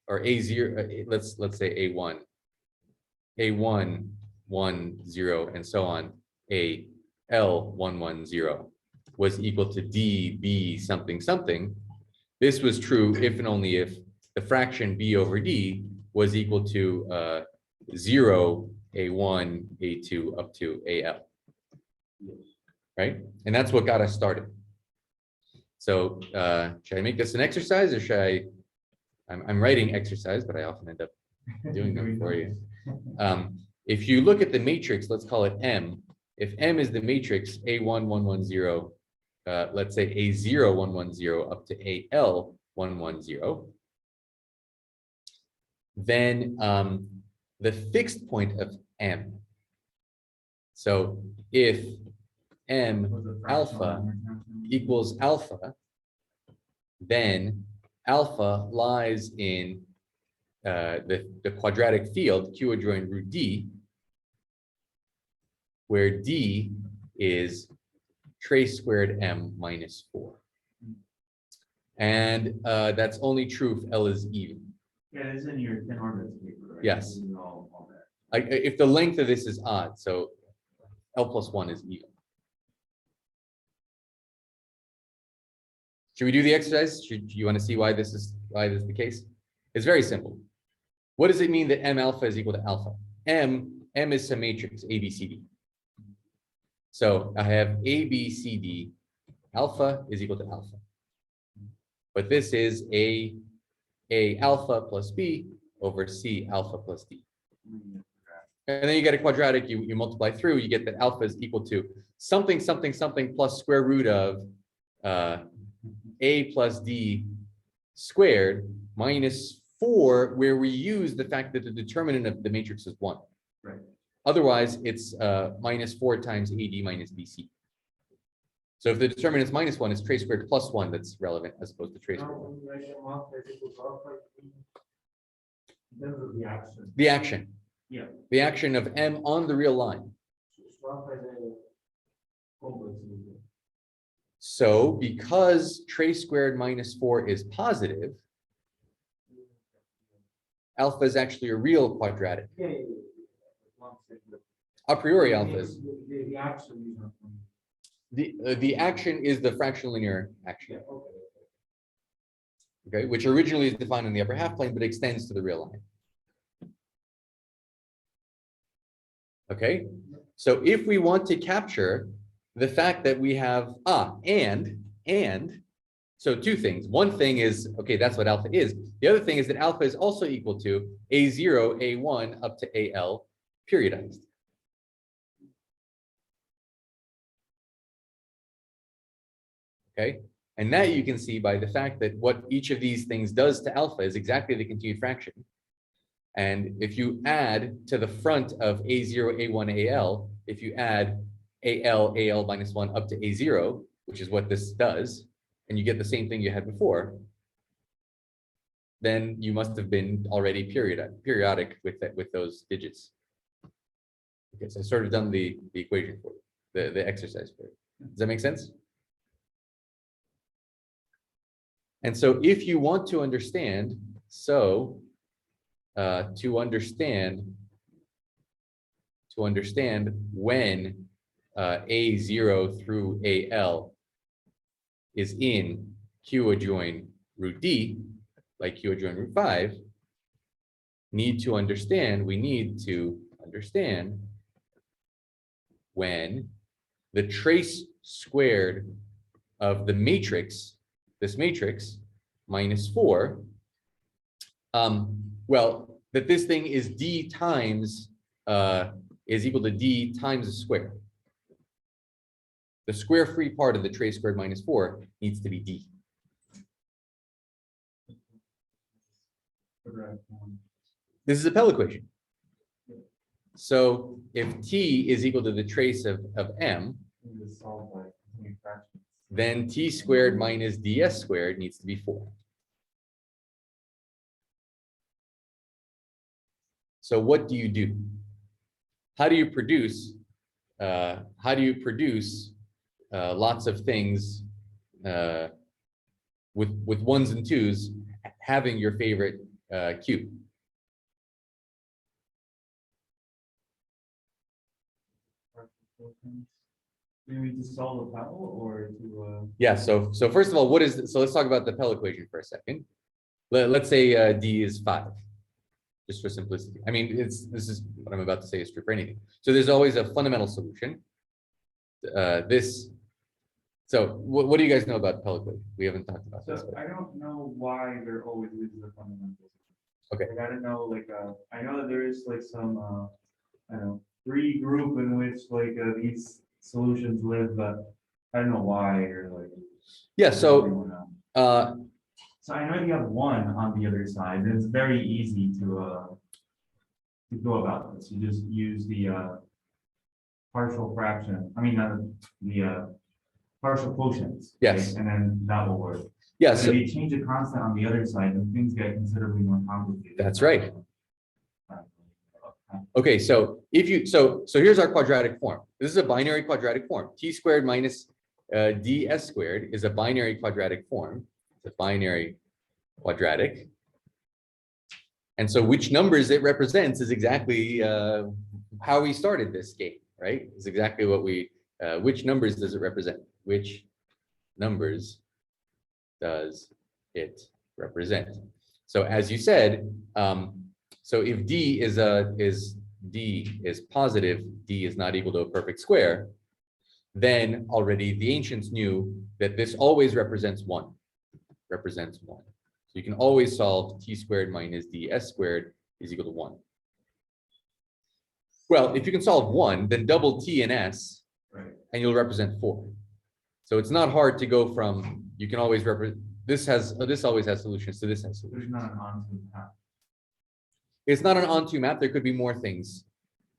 or A0, let's say A1, 1, 0, and so on, L 1, 1, 0 was equal to D, B, something, something. This was true if and only if the fraction B over D was equal to 0, A1, A2, up to AL. Right? And that's what got us started. So should I make this an exercise or should I'm writing exercise, but I often end up doing them for you. If you look at the matrix, let's call it M. If M is the matrix A1, 1, 1, 0, let's say A0, 1, 1, 0 up to AL, 1, 1, 0, then the fixed point of M. So if M alpha equals alpha, then alpha lies in the quadratic field Q adjoint root D, where D is trace squared M minus 4. And that's only true if L is even. Yeah, it's in your 10 orbits paper, right? Yes. This is all that. If the length of this is odd, so L plus 1 is even. Should we do the exercise? Do you want to see why this is the case? It's very simple. What does it mean that M alpha is equal to alpha? M is some matrix, A, B, C, D. So I have A, B, C, D, alpha is equal to alpha. But this is a A alpha plus B over C alpha plus D. And then you get a quadratic, you multiply through, you get that alpha is equal to something, something, something plus square root of A plus D squared minus 4, where we use the fact that the determinant of the matrix is 1. Right. Otherwise, it's minus 4 times AD minus BC. So if the determinant is minus 1, it's trace squared plus 1 that's relevant as opposed to trace Now, squared. when you write them off, that equals alpha, in terms of the action. The action. Yeah. The action of M on the real line. So alpha is a complex solution. So because trace squared minus 4 is positive, alpha is actually a real quadratic. Yeah, yeah, yeah. One second. A priori alpha is. The action is not. The action is the fractional linear action, Yeah, okay. okay, which originally is defined in the upper half plane, but extends to the real line. Okay, so if we want to capture the fact that we have, and, so two things. One thing is, okay, that's what alpha is. The other thing is that alpha is also equal to A0, A1 up to AL periodized. Okay, and that you can see by the fact that what each of these things does to alpha is exactly the continued fraction. And if you add to the front of A0, A1, AL, if you add AL minus 1 up to A0, which is what this does, and you get the same thing you had before, then you must have been already periodic with those digits. Okay, so I've sort of done the equation for you, the exercise for you. Does that make sense? And so if you want to understand, to understand when A0 through AL is in Q adjoin root D, like Q adjoin root 5, we need to understand when the trace squared of the matrix, this matrix, minus 4, well, that this thing is D times, is equal to D times the square. The square free part of the trace squared minus 4 needs to be D. This is a Pell equation. So if T is equal to the trace of M, then T squared minus DS squared needs to be 4. So what do you do? How do you produce lots of things with ones and twos having your favorite cube? Maybe to solve a Pell or to Yeah, so first of all, so let's talk about the Pell equation for a second. Let's say D is 5, just for simplicity. I mean, this is what I'm about to say is true for anything. So there's always a fundamental solution. So what do you guys know about the Pell equation? We haven't talked about this. So I don't know why there always is a fundamental. Okay. Like, I don't know, like, I know that there is like some, I don't know, free group in which like these solutions live, but I don't know why or like. Yeah, so everyone else. So I know you have 1 on the other side, and it's very easy to go about this. You just use the partial fraction, I mean, the partial quotients. Yes. right? And then that will work. yeah, But so if you change a constant on the other side, then things get considerably more complicated. That's right. Okay, so if you so here's our quadratic form. This is a binary quadratic form. T squared minus ds squared is a binary quadratic form. It's a binary quadratic. And so which numbers it represents is exactly how we started this game, right? It's exactly what we which numbers does it represent? Which numbers does it represent? So as you said, so if D is positive, D is not equal to a perfect square, then already the ancients knew that this always represents 1. So you can always solve t squared minus ds squared is equal to 1. Well, if you can solve 1, then double t and s, Right. and you'll represent 4. So it's not hard to go from, you can always represent, this always has solutions, so this has solutions. There's not an onto path. It's not an onto map, there could be more things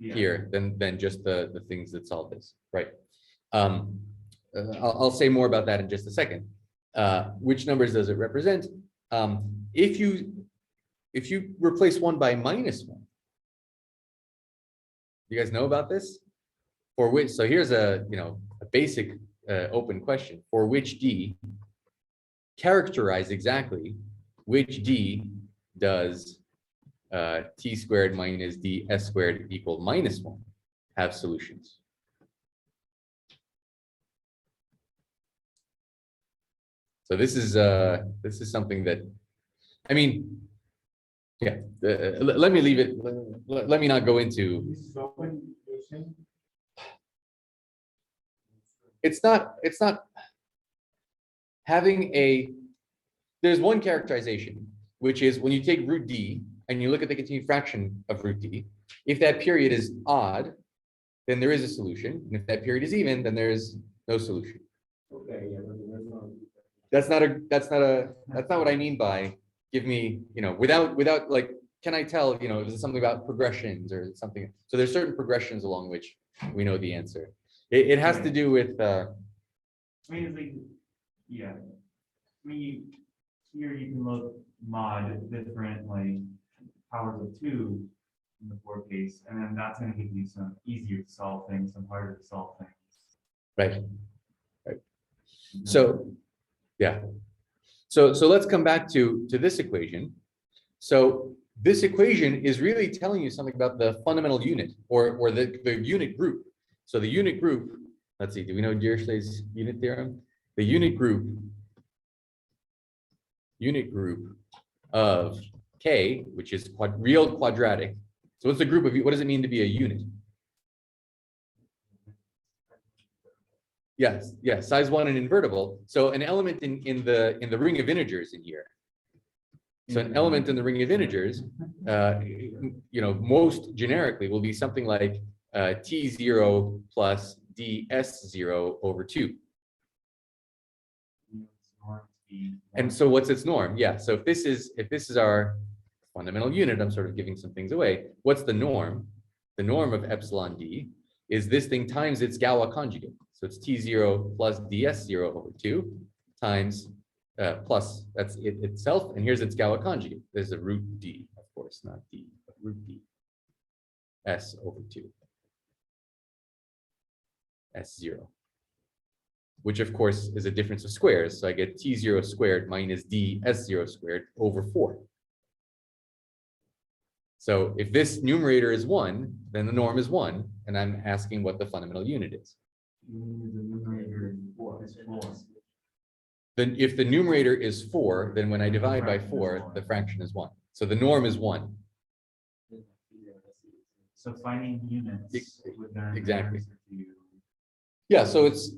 Yeah. here than just the things that solve this, right? I'll say more about that in just a second. Which numbers does it represent? If you replace 1 by -1, you guys know about this? For which, so here's a basic open question. For which d, characterize exactly which d does t squared minus ds squared equal -1 have solutions? So this is something that, I mean, yeah. Let me leave it. Let me not go into. This is open, you're saying? It's not having a. There's one characterization, which is when you take root d and you look at the continued fraction of root d. If that period is odd, then there is a solution, and if that period is even, then there is no solution. Okay, yeah, but there's no. That's not what I mean by give me, without like, can I tell, is it something about progressions or something? So there's certain progressions along which we know the answer. It has to do with, I mean, it's like, yeah. I mean, here you can look mod different like powers of 2 in the 4 case, and then that's going to give you some easier to solve things, some harder to solve things. right. So, yeah. So let's come back to this equation. So this equation is really telling you something about the fundamental unit or the unit group. So the unit group, let's see, do we know Dirichlet's unit theorem? The unit group of K, which is real quadratic. So what's the group of, what does it mean to be a unit? Yes, size 1 and invertible. So an element in the ring of integers in here. So an element in the ring of integers, most generically will be something like t0 plus ds0 over 2. And so what's its norm? Yeah, so if this is our fundamental unit, I'm sort of giving some things away. What's the norm? The norm of epsilon d is this thing times its Galois conjugate. So it's t0 plus ds0 over 2 times plus, that's it itself, and here's its Galois conjugate. There's a root d, of course, not d, but root d, s over 2, s0, which of course is a difference of squares. So I get t0 squared minus d s0 squared over 4. So if this numerator is 1, then the norm is 1, and I'm asking what the fundamental unit is. The numerator is 4. Then if the numerator is 4, then when I divide by 4, the fraction is 1. So the norm is 1. So finding units. would then Exactly. answer to you. Yeah, so it's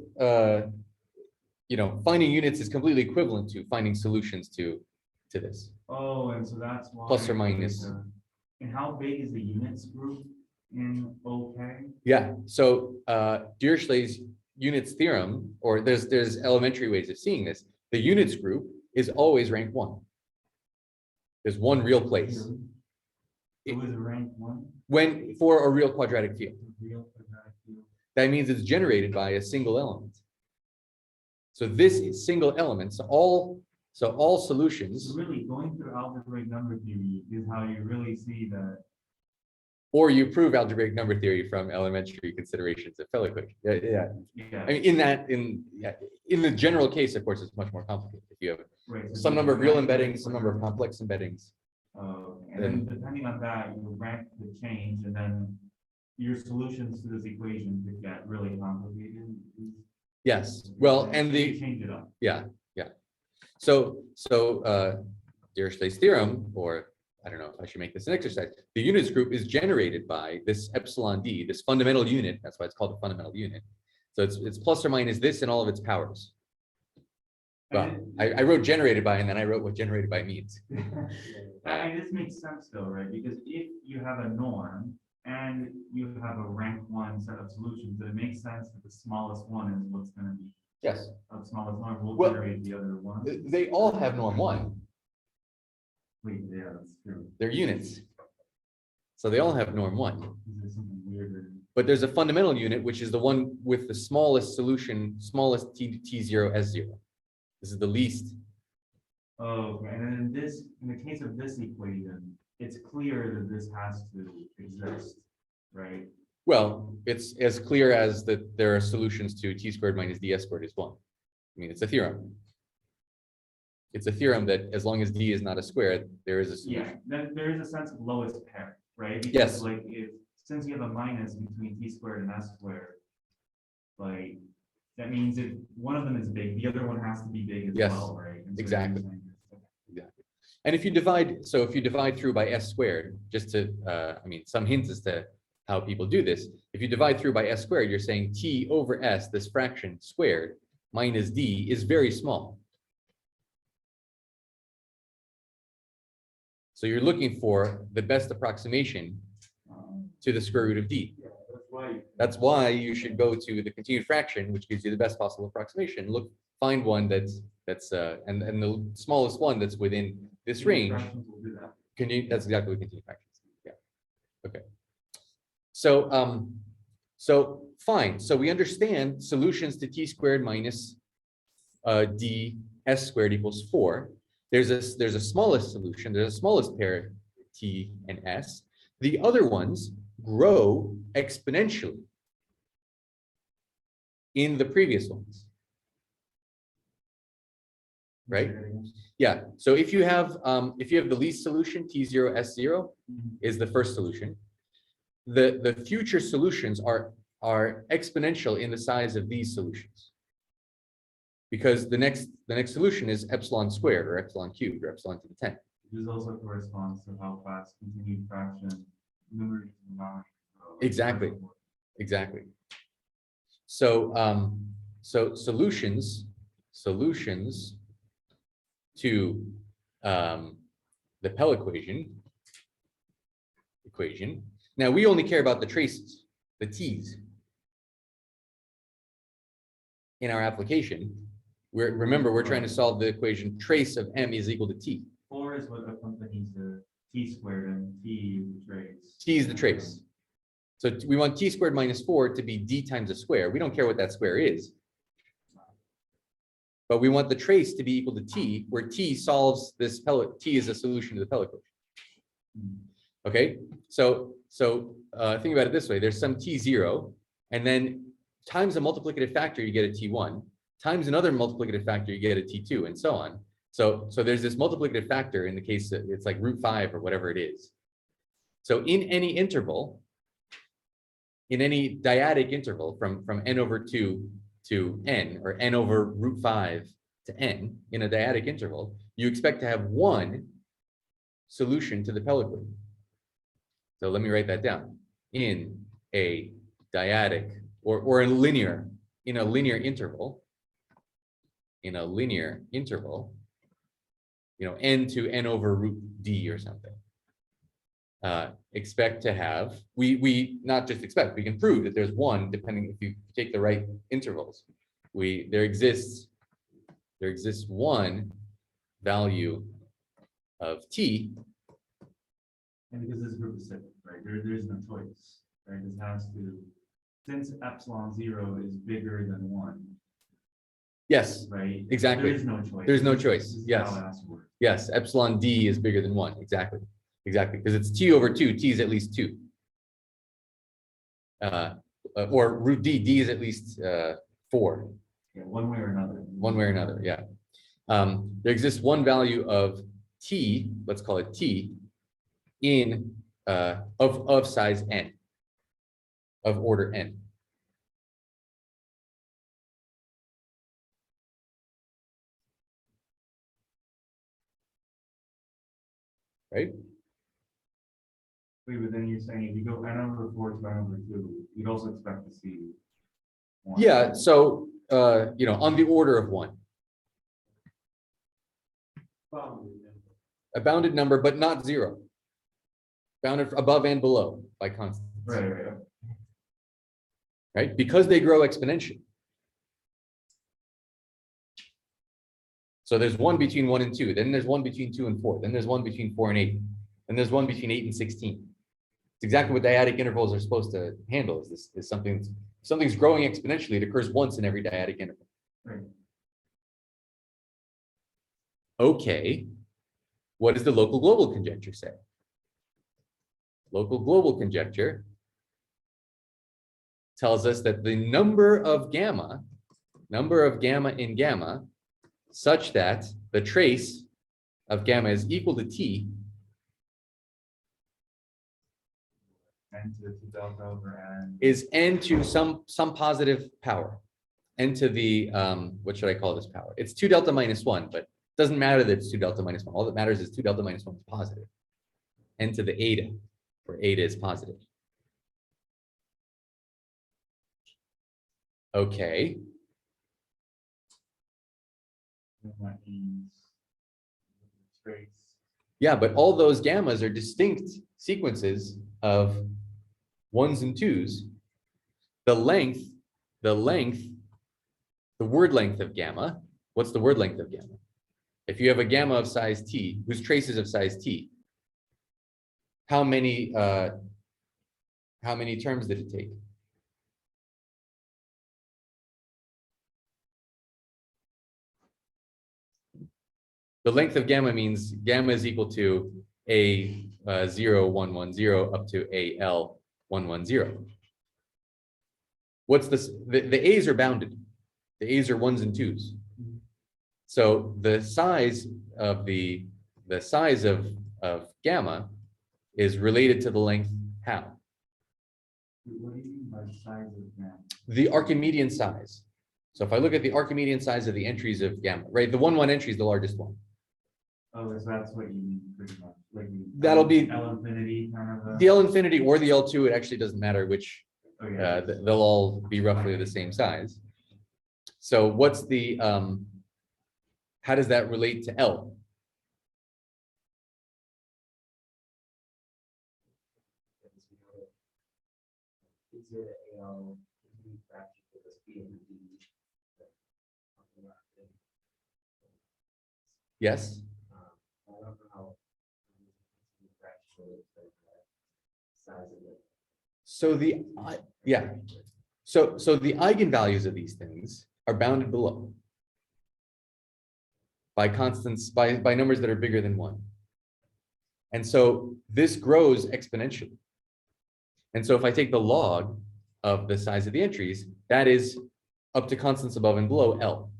finding units is completely equivalent to finding solutions to this. Oh, and so that's why. Plus or minus. And how big is the units group in OK? Yeah, so Dirichlet's units theorem, or there's elementary ways of seeing this. The units group is always rank 1. There's one real place. It was rank 1? When for a real quadratic field. Real quadratic field. That means it's generated by a single element. So this is single element. So all solutions, So really going through algebraic number theory is how you really see that. or you prove algebraic number theory from elementary considerations of Pell equation. Yeah. Yeah. I mean, in the general case, of course, it's much more complicated. If you have Right, so some you number of real rank embeddings, the some number of complex embeddings. And then depending on that, you rank the change, and then your solutions to this equation could get really complicated. Yes. Well, and You the change it up. yeah. So Dirichlet's theorem, or I don't know if I should make this an exercise. The units group is generated by this epsilon d, this fundamental unit. That's why it's called the fundamental unit. So it's plus or minus this and all of its powers. Well, I wrote generated by, and then I wrote what generated by means. And this makes sense though, right? Because if you have a norm and you have a rank 1 set of solutions, then it makes sense that the smallest one is what's gonna be, Yes, the smallest norm will Well, generate the other one. they all have norm 1. Wait, yeah, that's true. They're units. So they all have norm 1. Is there something weirder? But there's a fundamental unit, which is the one with the smallest solution, smallest T0, S0. This is the least. Oh, okay. And then in the case of this equation, it's clear that this has to exist, right? Well, it's as clear as that there are solutions to T squared minus DS squared is 1. I mean, it's a theorem. It's a theorem that as long as D is not a square, there is a solution. Yeah, then there is a sense of lowest pair, right? Because, Yes. like since you have a minus between T squared and S squared, like that means if one of them is big, the other one has to be big as Yes, well, right? And so exactly. you're saying- Exactly. And if you divide, so if you divide through by S squared, just to, I mean, some hints as to how people do this. If you divide through by S squared, you're saying T over S, this fraction squared minus D is very small. So you're looking for the best approximation to the square root of D. Yeah, that's why. That's why you should go to the continued fraction, which gives you the best possible approximation. Look, find one that's and the smallest one that's within this range. Fractions will do that. That's exactly what continued fractions. Yeah. Okay. So so fine. So we understand solutions to T squared minus D S squared equals 4. There's a smallest solution. There's a smallest pair T and S. The other ones grow exponentially in the previous ones. Right? Yeah. So if you have the least solution, T0, S0 is the first solution. The future solutions are exponential in the size of these solutions. Because the next solution is epsilon squared or epsilon cubed or epsilon to the 10. This also corresponds to how fast continued fraction numerator and denominator grow. Exactly. Exactly. So so solutions to the Pell equation. Now we only care about the traces, the T's. In our application, remember we're trying to solve the equation trace of M is equal to T. 4 is what accompanies the T squared and T is the trace. T is the trace. So we want T squared minus 4 to be D times a square. We don't care what that square is. But we want the trace to be equal to T, where T solves this Pell, T is a solution to the Pell equation. Okay, so think about it this way. There's some T0, and then times a multiplicative factor, you get a T1, times another multiplicative factor, you get a T2, and so on. So there's this multiplicative factor in the case that it's like root 5 or whatever it is. So in any interval, in any dyadic interval from n over 2 to n, or n over root 5 to n, in a dyadic interval, you expect to have one solution to the Pell equation. So let me write that down. In a dyadic or in a linear interval, you know, n to n over root d or something. Expect to have, we not just expect, we can prove that there's one, depending if you take the right intervals. There exists one value of t. And because this group is sick, right? There is no choice, right? This has to, since epsilon 0 is bigger than 1, Yes, right? exactly. There is no choice. There's no choice. This is Yes. how it has to work. Yes, epsilon d is bigger than 1. Exactly. Because it's t over 2. T is at least 2. Or root d is at least 4. Yeah, one way or another. One way or another, yeah. There exists one value of t, let's call it t, in of size n, of order n. Right? Wait, but then you're saying if you go n over 4 to n over 2, you'd also expect to see 1. Yeah, so you know, on the order of 1. bounded number. A bounded number, but not zero. Bounded above and below by constants. Right. Right? Because they grow exponentially. So there's one between 1 and 2, then there's one between 2 and 4, then there's one between 4 and 8, and there's one between 8 and 16. It's exactly what dyadic intervals are supposed to handle. Is something's growing exponentially. It occurs once in every dyadic interval. Right. Okay, what does the local global conjecture say? Local global conjecture tells us that the number of gamma in gamma, such that the trace of gamma is equal to t, And to delta over n. is n to some positive power, n to the what should I call this power? It's 2 delta minus 1, but it doesn't matter that it's 2 delta minus 1. All that matters is 2 delta minus 1 is positive. N to the eta, where eta is positive. Okay, That means trace. yeah, but all those gammas are distinct sequences of 1s and 2s. The word length of gamma, what's the word length of gamma? If you have a gamma of size t, whose trace is of size t, how many terms did it take? The length of gamma means gamma is equal to a 0, 1, 1, 0 up to a L 1, 1, 0. What's this? The A's are bounded. The A's are 1s and 2s. So the size of gamma is related to the length how? What do you mean by size of gamma? The Archimedean size. So if I look at the Archimedean size of the entries of gamma, right? The 1, 1 entry is the largest one. Oh, so that's what you mean pretty much. Like That'll be L infinity kind of. the L infinity or the L2. It actually doesn't matter which. Oh, yeah. They'll all be roughly the same size. So what's the how does that relate to L? Yes. So the yeah. So the eigenvalues of these things are bounded below by constants, by numbers that are bigger than 1. And so this grows exponentially. And so if I take the log of the size of the entries, that is up to constants above and below L.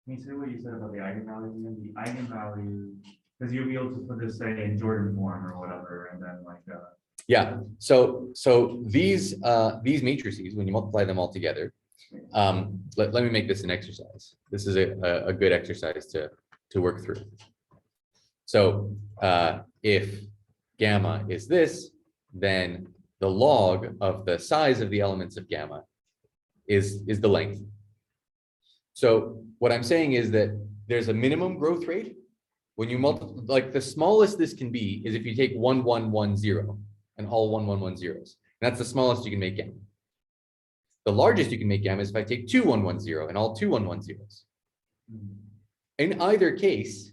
Can you say what you said about the eigenvalues again? The eigenvalue, because you'll be able to put this, say, in Jordan form or whatever, and then like Yeah. So these matrices, when you multiply them all together, let me make this an exercise. This is a good exercise to work through. So if gamma is this, then the log of the size of the elements of gamma is the length. So what I'm saying is that there's a minimum growth rate when you multiply, like the smallest this can be is if you take 1, 1, 1, 0 and all 1, 1, 1 zeros. And that's the smallest you can make gamma. The largest you can make gamma is if I take 2, 1, 1, 0 and all 2, 1, 1 zeros. In either case,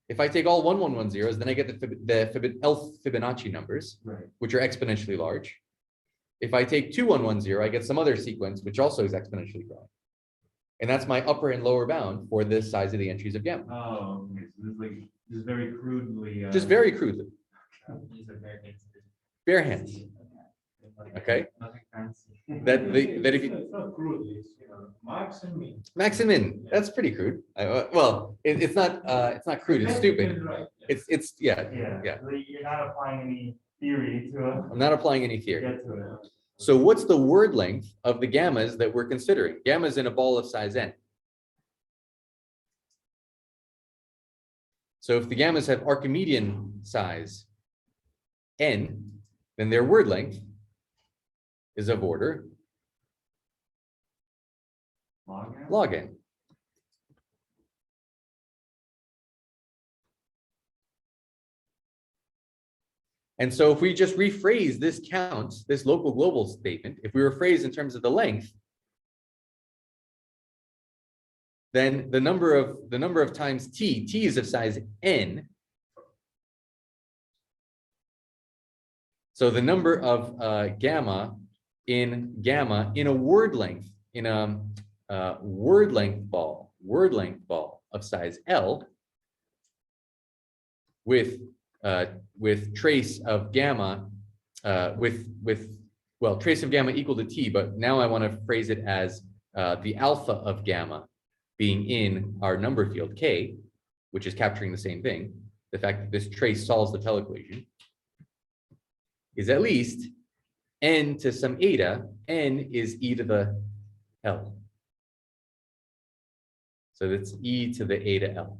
if I take all 1, 1, 1 zeros, then I get the L Fibonacci numbers, right. which are exponentially large. If I take 2, 1, 1, 0, I get some other sequence, which also is exponentially growing. And that's my upper and lower bound for the size of the entries of gamma. Oh, okay. So this is like just very crudely. Just very crudely, These are very big. bare hands. Okay. Nothing fancy. That if you It's not crudely, it's, max and min. max and min, that's pretty crude. Well, it's not crude. It's stupid. Right. It's yeah. Yeah. Like, you're not applying any theory to it. I'm not applying any theory. Get to it. So what's the word length of the gammas that we're considering? Gammas in a ball of size n. So if the gammas have Archimedean size n, then their word length is of order Log n? log n. And so if we just rephrase this count, this local global statement, if we rephrase in terms of the length, then the number of times t is of size n. So the number of gamma in a word length, in a word length ball of size L with trace of gamma, trace of gamma equal to t, but now I want to phrase it as the alpha of gamma being in our number field k, which is capturing the same thing. The fact that this trace solves the Pell equation is at least n to some eta. N is e to the L. So that's e to the eta L,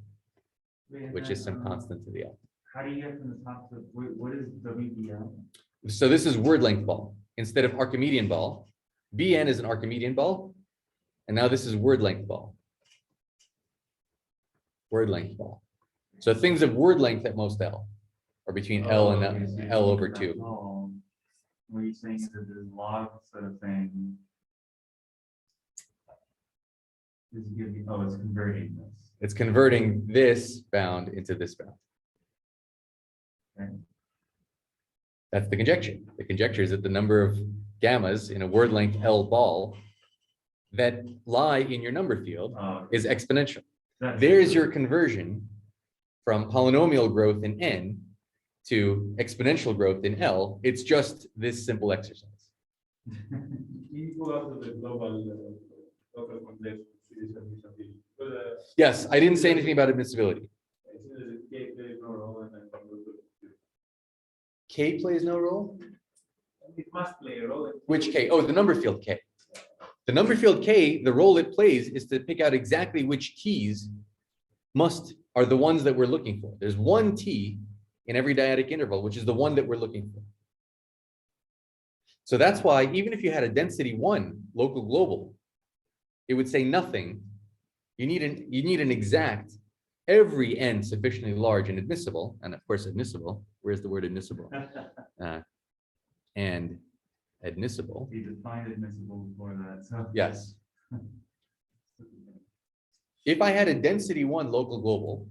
which is some constant to the L. How do you get from the top to, what is WBL? So this is word length ball instead of Archimedean ball. Bn is an Archimedean ball, and now this is word length ball. Word length ball. So things of word length at most L are between L and okay, so L over that's 2. all. What you're saying is that there's log sort of thing. Is giving, oh, it's converting this. It's converting this bound into this bound. Okay. That's the conjecture. The conjecture is that the number of gammas in a word length L ball that lie in your number field is exponential. There's your conversion from polynomial growth in N to exponential growth in L. It's just this simple exercise. You go out to the global local context. Yes, I didn't say anything about admissibility. K plays no role? It must play a role. Which K? Oh, the number field K. The number field K, the role it plays is to pick out exactly which t's are the ones that we're looking for. There's one t in every dyadic interval, which is the one that we're looking for. So that's why even if you had a density 1 local global, it would say nothing. You need an exact every n sufficiently large and admissible, and of course admissible. Where's the word admissible? And admissible. You defined admissible for that. So Yes. If I had a density 1 local global,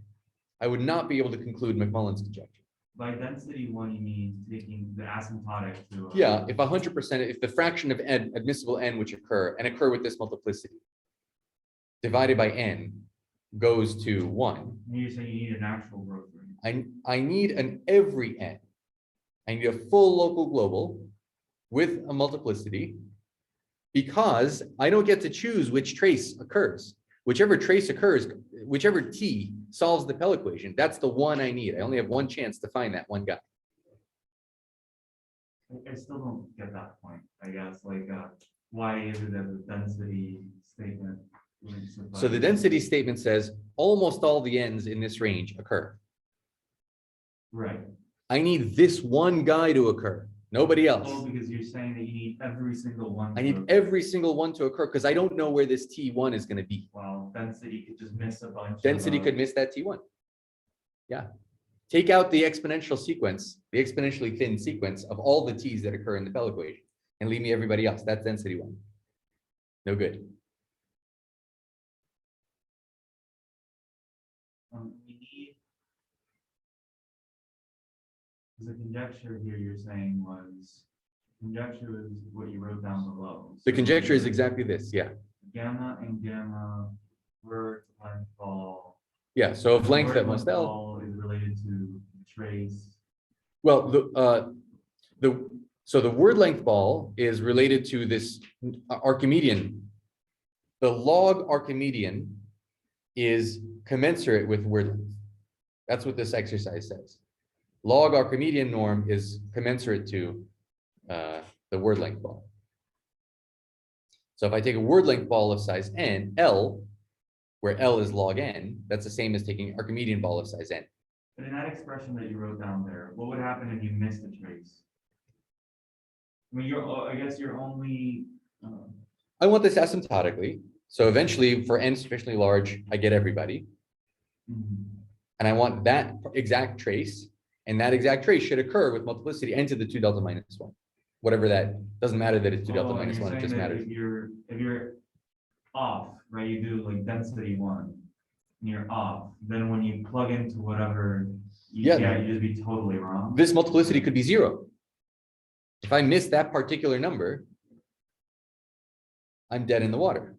I would not be able to conclude McMullen's conjecture. by density 1, you mean taking the asymptotic to. Yeah, if 100%, if the fraction of n, admissible n which occur with this multiplicity divided by n goes to 1. You're saying you need an actual growth rate. I need an every n. I need a full local global with a multiplicity because I don't get to choose which trace occurs. Whichever trace occurs, whichever t solves the Pell equation, that's the one I need. I only have one chance to find that one guy. I still don't get that point, I guess, like, why is it that the density statement? So the density statement says almost all the n's in this range occur. Right. I need this one guy to occur, nobody else. Oh, because you're saying that you need every single one. I need every single one to occur because I don't know where this T1 is going to be. Well, density could just miss a bunch. Density could miss that T1. Yeah. Take out the exponential sequence, the exponentially thin sequence of all the T's that occur in the Pell equation and leave me everybody else. That's density 1. No good. We need. The conjecture here you're saying was, conjecture is what you wrote down below. The So conjecture is exactly this. Yeah. Gamma and gamma word length ball. Yeah. So of length Word at most L. ball is related to trace. Well, so the word length ball is related to this Archimedean. The log Archimedean is commensurate with word length. That's what this exercise says. Log Archimedean norm is commensurate to the word length ball. So if I take a word length ball of size n, L, where L is log n, that's the same as taking Archimedean ball of size n. But in that expression that you wrote down there, what would happen if you missed a trace? I mean, I guess you're only. I want this asymptotically. So eventually for n sufficiently large, I get everybody. Mhm. And I want that exact trace And that exact trace should occur with multiplicity n to the 2 delta minus 1. Whatever that, doesn't matter that it's 2 delta Oh, and minus you're 1, it saying just that matters. If you're off, right, you do like density 1, and you're off, then when you plug into whatever you Yeah. get, you just be totally wrong. This multiplicity could be 0. If I miss that particular number, I'm dead in the water.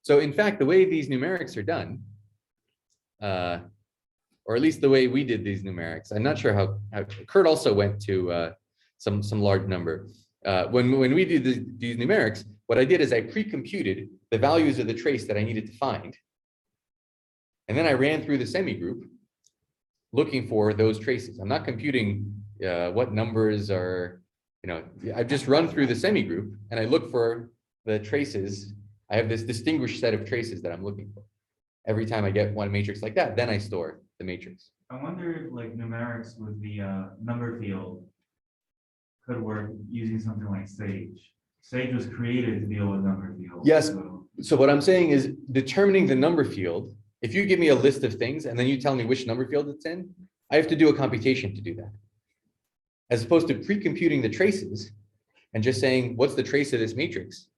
So in fact, the way these numerics are done, or at least the way we did these numerics, I'm not sure how Kurt also went to some large number. When we did these numerics, what I did is I pre-computed the values of the trace that I needed to find. And then I ran through the semi-group looking for those traces. I'm not computing what numbers are, I've just run through the semi-group and I look for the traces. I have this distinguished set of traces that I'm looking for. Every time I get one matrix like that, then I store the matrix. I wonder if like numerics with the number field could work using something like Sage. Sage was created to deal with number fields. Yes. So, So what I'm saying is determining the number field, if you give me a list of things and then you tell me which number field it's in, I have to do a computation to do that. As opposed to pre-computing the traces and just saying, what's the trace of this matrix?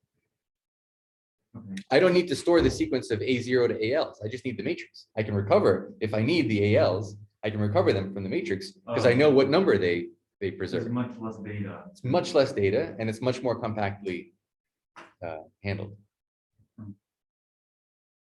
okay. I don't need to store the sequence of A0 to ALs. I just need the matrix. I can recover, if I need the ALs, I can recover them from the matrix because I know what number they There's preserve. much less data. It's much less data and it's much more compactly handled.